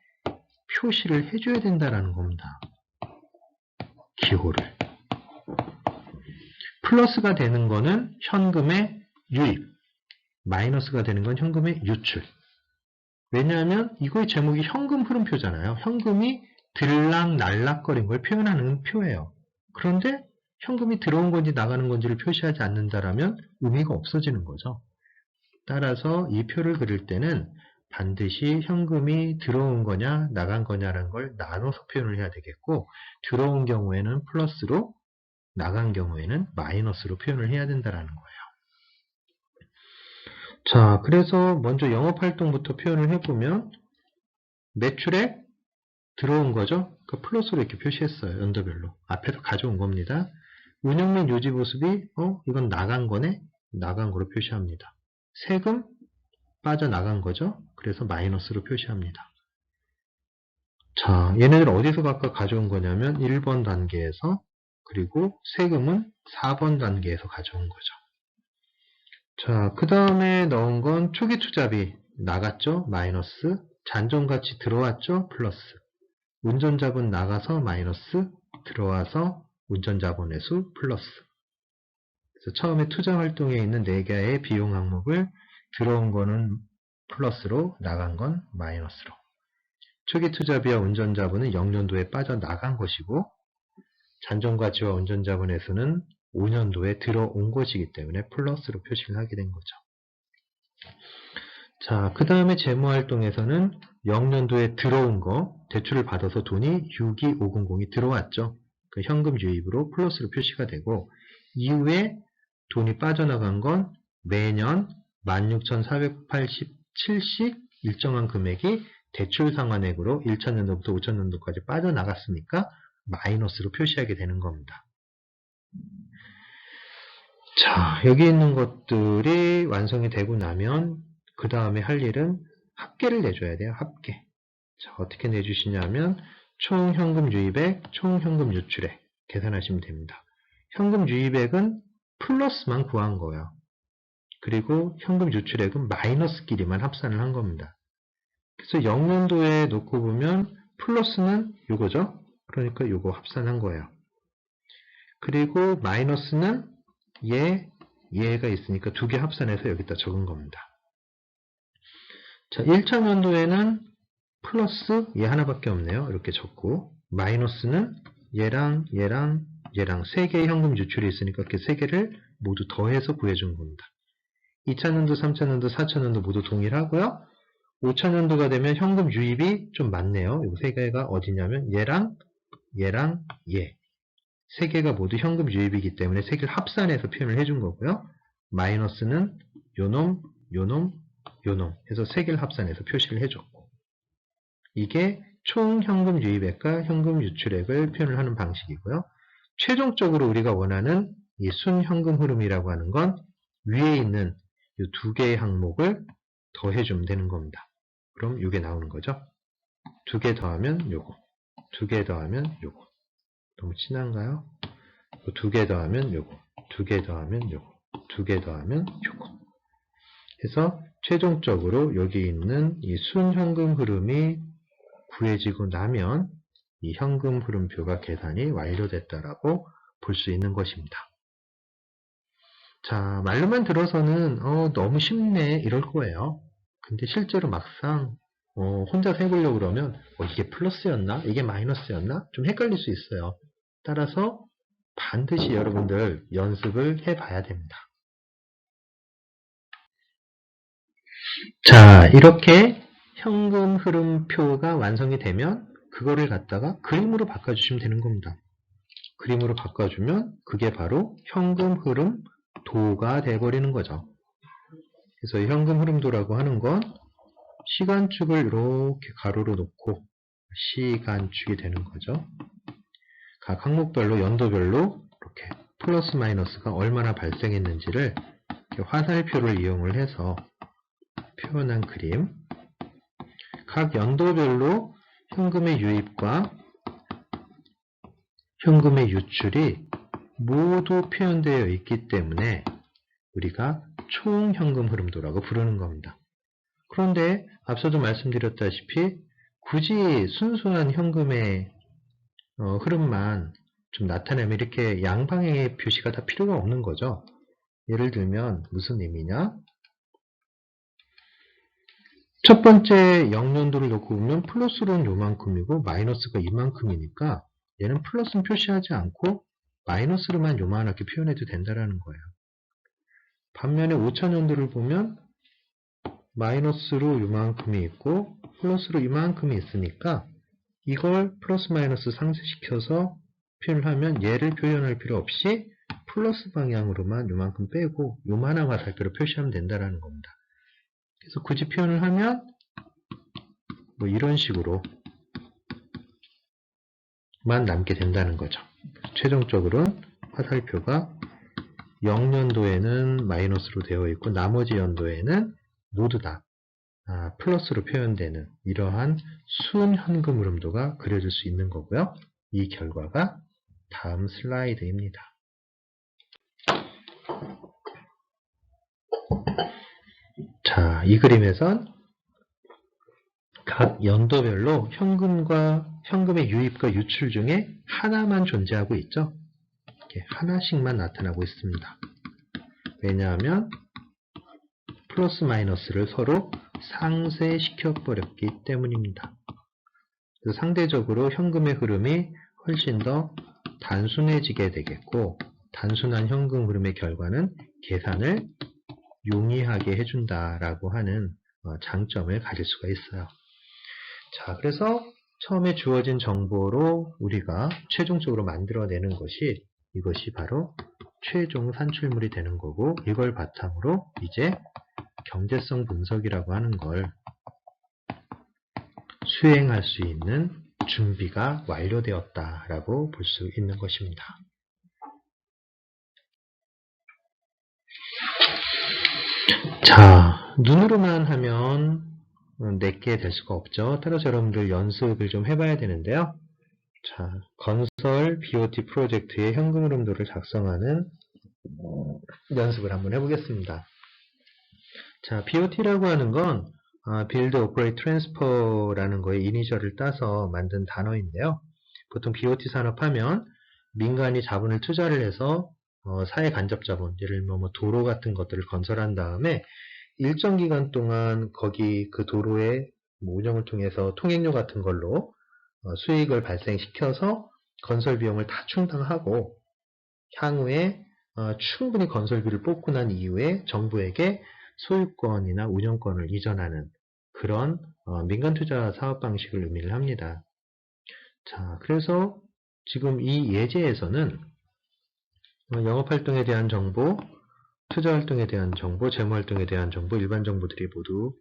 B: 표시를 해줘야 된다는 겁니다. 기호를. 플러스가 되는 거는 현금의 유입, 마이너스가 되는 건 현금의 유출. 왜냐하면 이거의 제목이 현금 흐름표잖아요. 현금이 들락날락거린 걸 표현하는 표예요. 그런데 현금이 들어온 건지 나가는 건지를 표시하지 않는다라면 의미가 없어지는 거죠. 따라서 이 표를 그릴 때는 반드시 현금이 들어온 거냐 나간 거냐라는 걸 나눠서 표현을 해야 되겠고 들어온 경우에는 플러스로 나간 경우에는 마이너스로 표현을 해야 된다는 거예요. 자, 그래서 먼저 영업활동부터 표현을 해보면 매출액 들어온 거죠. 그 플러스로 이렇게 표시했어요. 연도별로. 앞에서 가져온 겁니다. 운영 및 유지 보수비, 이건 나간 거네? 나간 거로 표시합니다. 세금 빠져나간 거죠. 그래서 마이너스로 표시합니다. 자, 얘네들 어디서 각각 가져온 거냐면 1번 단계에서 그리고 세금은 4번 단계에서 가져온 거죠. 자, 그 다음에 넣은 건 초기 투자비 나갔죠? 마이너스. 잔존가치 들어왔죠? 플러스. 운전자본 나가서 마이너스. 들어와서 운전자본의 수 플러스. 그래서 처음에 투자활동에 있는 4개의 비용 항목을 들어온 거는 플러스로 나간 건 마이너스로. 초기 투자비와 운전자본은 0년도에 빠져나간 것이고 잔존가치와 운전자본의 수는 5년도에 들어온 것이기 때문에 플러스로 표시를 하게 된 거죠. 자, 그 다음에 재무활동에서는 0년도에 들어온 거, 대출을 받아서 돈이 62500이 들어왔죠. 그 현금 유입으로 플러스로 표시가 되고 이후에 돈이 빠져나간 건 매년 16,487씩 일정한 금액이 대출 상환액으로 1차년도부터 5차년도까지 빠져나갔으니까 마이너스로 표시하게 되는 겁니다. 자, 여기 있는 것들이 완성이 되고 나면 그 다음에 할 일은 합계를 내줘야 돼요. 합계. 자, 어떻게 내주시냐면 총 현금 유입액, 총 현금 유출액 계산하시면 됩니다. 현금 유입액은 플러스만 구한 거예요. 그리고 현금 유출액은 마이너스끼리만 합산을 한 겁니다. 그래서 0년도에 놓고 보면 플러스는 이거죠. 그러니까 이거 합산한 거예요. 그리고 마이너스는 얘가 있으니까 두 개 합산해서 여기다 적은 겁니다. 자, 1차 년도에는 플러스 얘 하나밖에 없네요. 이렇게 적고 마이너스는 얘랑 세 개의 현금 유출이 있으니까 이렇게 세 개를 모두 더해서 구해준 겁니다. 2차 년도, 3차 년도, 4차 년도 모두 동일하고요. 5차 년도가 되면 현금 유입이 좀 많네요. 이 세 개가 어디냐면 얘랑 얘. 세 개가 모두 현금 유입이기 때문에 세 개를 합산해서 표현을 해준 거고요. 마이너스는 요놈 해서 세 개를 합산해서 표시를 해줬고 이게 총 현금 유입액과 현금 유출액을 표현을 하는 방식이고요. 최종적으로 우리가 원하는 이 순현금 흐름이라고 하는 건 위에 있는 이 두 개의 항목을 더해주면 되는 겁니다. 그럼 이게 나오는 거죠. 두 개 더하면 요거, 두 개 더하면 요거. 너무 진한가요? 두 개 더하면 요거, 두 개 더하면 요거, 두 개 더하면 요거. 해서 최종적으로 여기 있는 이 순현금 흐름이 구해지고 나면 이 현금 흐름표가 계산이 완료됐다라고 볼 수 있는 것입니다. 자, 말로만 들어서는 너무 쉽네 이럴 거예요. 근데 실제로 막상 혼자서 해보려고 그러면 이게 플러스였나? 이게 마이너스였나? 좀 헷갈릴 수 있어요. 따라서 반드시 여러분들 연습을 해봐야 됩니다. 자, 이렇게 현금 흐름표가 완성이 되면 그거를 갖다가 그림으로 바꿔주시면 되는 겁니다. 그림으로 바꿔주면 그게 바로 현금 흐름 도가 돼버리는 거죠. 그래서 이 현금 흐름도라고 하는 건 시간축을 이렇게 가로로 놓고 시간축이 되는 거죠. 각 항목별로 연도별로 이렇게 플러스 마이너스가 얼마나 발생했는지를 화살표를 이용을 해서 표현한 그림. 각 연도별로 현금의 유입과 현금의 유출이 모두 표현되어 있기 때문에 우리가 총 현금 흐름도라고 부르는 겁니다. 그런데 앞서도 말씀드렸다시피 굳이 순수한 현금의 흐름만 좀 나타내면 이렇게 양방향의 표시가 다 필요가 없는 거죠. 예를 들면 무슨 의미냐? 첫 번째 0년도를 놓고 보면 플러스로는 요만큼이고 마이너스가 이만큼이니까 얘는 플러스는 표시하지 않고 마이너스로만 요만하게 표현해도 된다라는 거예요. 반면에 5000년도를 보면 마이너스로 요만큼이 있고 플러스로 이만큼이 있으니까 이걸 플러스 마이너스 상쇄시켜서 표현을 하면 얘를 표현할 필요 없이 플러스 방향으로만 요만큼 빼고 요만한 화살표로 표시하면 된다라는 겁니다. 그래서 굳이 표현을 하면 뭐 이런 식으로만 남게 된다는 거죠. 최종적으로는 화살표가 0년도에는 마이너스로 되어 있고 나머지 연도에는 모두 다 플러스로 표현되는 이러한 순현금 흐름도가 그려질 수 있는 거고요. 이 결과가 다음 슬라이드입니다. 자, 이 그림에선 각 연도별로 현금의 유입과 유출 중에 하나만 존재하고 있죠. 이렇게 하나씩만 나타나고 있습니다. 왜냐하면 플러스 마이너스를 서로 상쇄시켜 버렸기 때문입니다. 그래서 상대적으로 현금의 흐름이 훨씬 더 단순해지게 되겠고 단순한 현금 흐름의 결과는 계산을 용이하게 해준다라고 하는 장점을 가질 수가 있어요. 자, 그래서 처음에 주어진 정보로 우리가 최종적으로 만들어내는 것이 이것이 바로 최종 산출물이 되는 거고 이걸 바탕으로 이제 경제성 분석이라고 하는 걸 수행할 수 있는 준비가 완료되었다라고 볼 수 있는 것입니다. 자, 눈으로만 하면 내게 될 수가 없죠. 따라서 여러분들 연습을 좀 해봐야 되는데요. 자, 건설 BOT 프로젝트의 현금 흐름도를 작성하는 연습을 한번 해보겠습니다. 자, BOT라고 하는 건 Build, Operate, Transfer라는 거에 이니셜을 따서 만든 단어인데요. 보통 BOT 산업하면 민간이 자본을 투자를 해서 사회 간접 자본, 예를 들면 뭐 도로 같은 것들을 건설한 다음에 일정 기간 동안 거기 그 도로의 운영을 통해서 통행료 같은 걸로 수익을 발생시켜서 건설 비용을 다 충당하고 향후에 충분히 건설비를 뽑고 난 이후에 정부에게 소유권이나 운영권을 이전하는 그런 민간 투자 사업 방식을 의미를 합니다. 자, 그래서 지금 이 예제에서는 영업활동에 대한 정보, 투자활동에 대한 정보, 재무활동에 대한 정보, 일반 정보들이 모두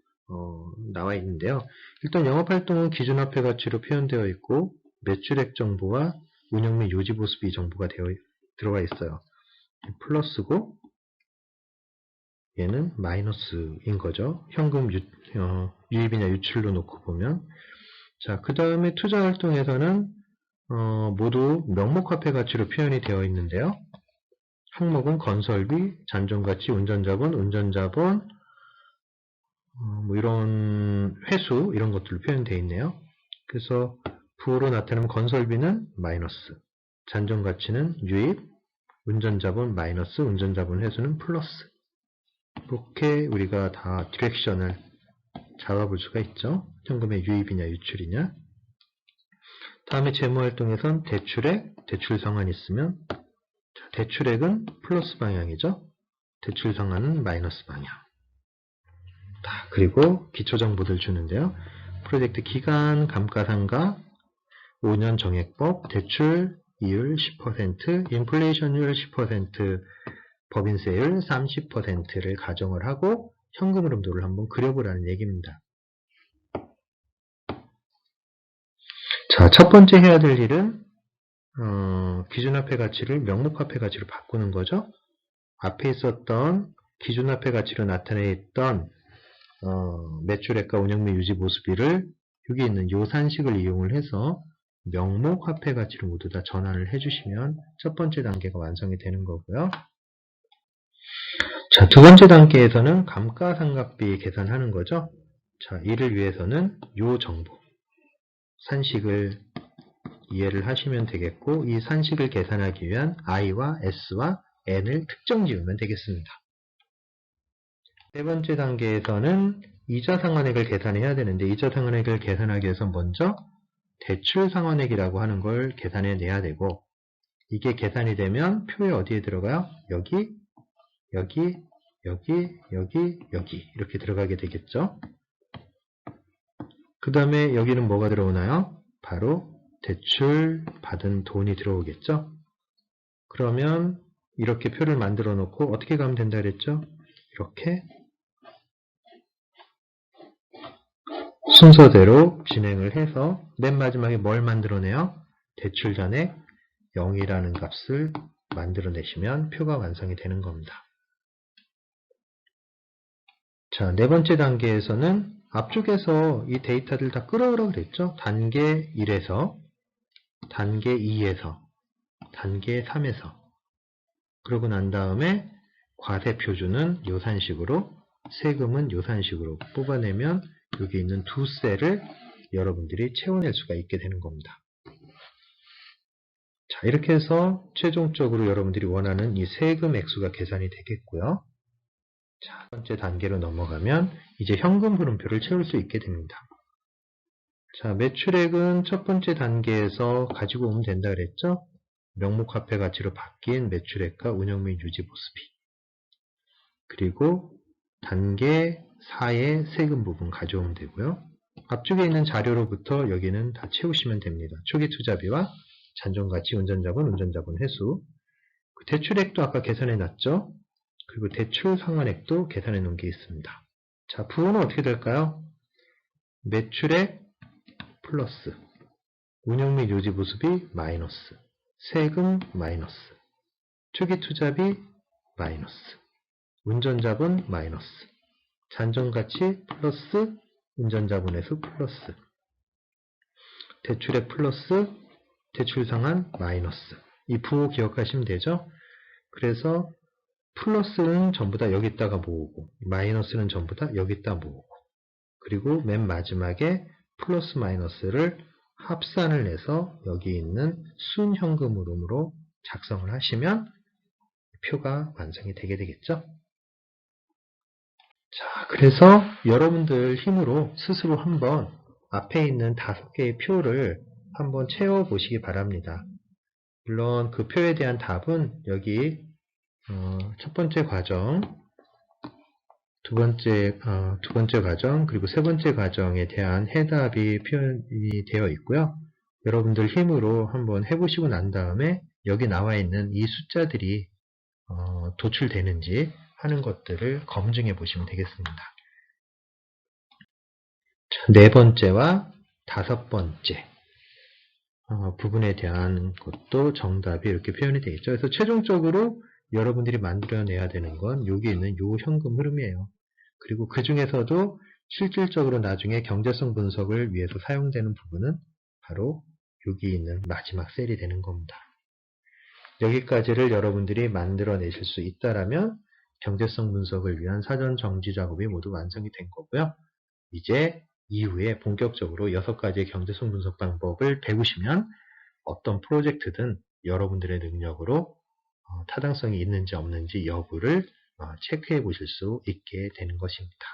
B: 나와 있는데요. 일단 영업활동은 기준화폐 가치로 표현되어 있고 매출액 정보와 운영 및 유지 보수비 정보가 들어가 있어요. 플러스고 얘는 마이너스인 거죠. 현금 유입이냐 유출로 놓고 보면. 자, 그 다음에 투자활동에서는 모두 명목화폐 가치로 표현이 되어 있는데요. 항목은 건설비, 잔존가치, 운전자본, 뭐 이런 회수 이런 것들로 표현되어 있네요. 그래서 부호로 나타나면 건설비는 마이너스, 잔존가치는 유입, 운전자본 마이너스, 운전자본 회수는 플러스. 이렇게 우리가 다 디렉션을 잡아볼 수가 있죠. 현금의 유입이냐 유출이냐. 다음에 재무활동에선 대출액, 대출 상환이 있으면 대출액은 플러스 방향이죠. 대출 상환은 마이너스 방향. 그리고 기초정보들 주는데요. 프로젝트 기간, 감가상각, 5년 정액법, 대출 이율 10%, 인플레이션율 10%, 법인세율 30%를 가정을 하고 현금 흐름도를 한번 그려보라는 얘기입니다. 자, 첫 번째 해야 될 일은 기준화폐 가치를 명목화폐 가치로 바꾸는 거죠. 앞에 있었던 기준화폐 가치로 나타내 있던 매출액과 운영 및 유지 보수비를 여기 있는 요산식을 이용을 해서 명목화폐 가치로 모두 다 전환을 해주시면 첫 번째 단계가 완성이 되는 거고요. 자, 두 번째 단계에서는 감가상각비 계산하는 거죠. 자, 이를 위해서는 요 정보, 산식을 이해를 하시면 되겠고, 이 산식을 계산하기 위한 i와 s와 n을 특정 지으면 되겠습니다. 세 번째 단계에서는 이자 상환액을 계산해야 되는데, 이자 상환액을 계산하기 위해서 먼저 대출 상환액이라고 하는 걸 계산해 내야 되고, 이게 계산이 되면 표에 어디에 들어가요? 여기, 여기, 여기, 여기, 여기 이렇게 들어가게 되겠죠. 그 다음에 여기는 뭐가 들어오나요? 바로 대출 받은 돈이 들어오겠죠. 그러면 이렇게 표를 만들어 놓고 어떻게 가면 된다 그랬죠? 이렇게 순서대로 진행을 해서 맨 마지막에 뭘 만들어내요? 대출 잔액 0이라는 값을 만들어내시면 표가 완성이 되는 겁니다. 자, 네 번째 단계에서는 앞쪽에서 이 데이터들 다 끌어오라고 그랬죠? 단계 1에서, 단계 2에서, 단계 3에서. 그러고 난 다음에 과세 표준은 요산식으로, 세금은 요산식으로 뽑아내면 여기 있는 두 셀을 여러분들이 채워낼 수가 있게 되는 겁니다. 자, 이렇게 해서 최종적으로 여러분들이 원하는 이 세금 액수가 계산이 되겠고요. 자, 첫 번째 단계로 넘어가면 이제 현금 흐름표를 채울 수 있게 됩니다. 자, 매출액은 첫 번째 단계에서 가지고 오면 된다 그랬죠? 명목화폐 가치로 바뀐 매출액과 운영 및 유지 보수비. 그리고 단계 4의 세금 부분 가져오면 되고요. 앞쪽에 있는 자료로부터 여기는 다 채우시면 됩니다. 초기 투자비와 잔존가치, 운전자본, 운전자본 회수. 대출액도 아까 계산해 놨죠? 그리고 대출 상환액도 계산해 놓은 게 있습니다. 자, 부호는 어떻게 될까요? 매출액 플러스, 운영 및 유지 보수비 마이너스, 세금 마이너스, 초기 투자비 마이너스, 운전자본 마이너스, 잔존가치 플러스, 운전자본에서 플러스, 대출액 플러스, 대출 상환 마이너스. 이 부호 기억하시면 되죠? 그래서 플러스는 전부 다 여기다가 모으고 마이너스는 전부 다 여기다 모으고 그리고 맨 마지막에 플러스 마이너스를 합산을 해서 여기 있는 순현금 흐름으로 작성을 하시면 표가 완성이 되게 되겠죠. 자, 그래서 여러분들 힘으로 스스로 한번 앞에 있는 5개의 표를 한번 채워보시기 바랍니다. 물론 그 표에 대한 답은 여기 첫 번째 과정, 두 번째 과정, 그리고 세 번째 과정에 대한 해답이 표현이 되어 있고요. 여러분들 힘으로 한번 해보시고 난 다음에 여기 나와 있는 이 숫자들이 도출되는지 하는 것들을 검증해 보시면 되겠습니다. 네 번째와 다섯 번째 부분에 대한 것도 정답이 이렇게 표현이 되어 있죠. 그래서 최종적으로 여러분들이 만들어내야 되는 건 여기 있는 요 현금 흐름이에요. 그리고 그 중에서도 실질적으로 나중에 경제성 분석을 위해서 사용되는 부분은 바로 여기 있는 마지막 셀이 되는 겁니다. 여기까지를 여러분들이 만들어내실 수 있다라면 경제성 분석을 위한 사전 정지 작업이 모두 완성이 된 거고요. 이제 이후에 본격적으로 6가지의 경제성 분석 방법을 배우시면 어떤 프로젝트든 여러분들의 능력으로 타당성이 있는지 없는지 여부를 체크해 보실 수 있게 되는 것입니다.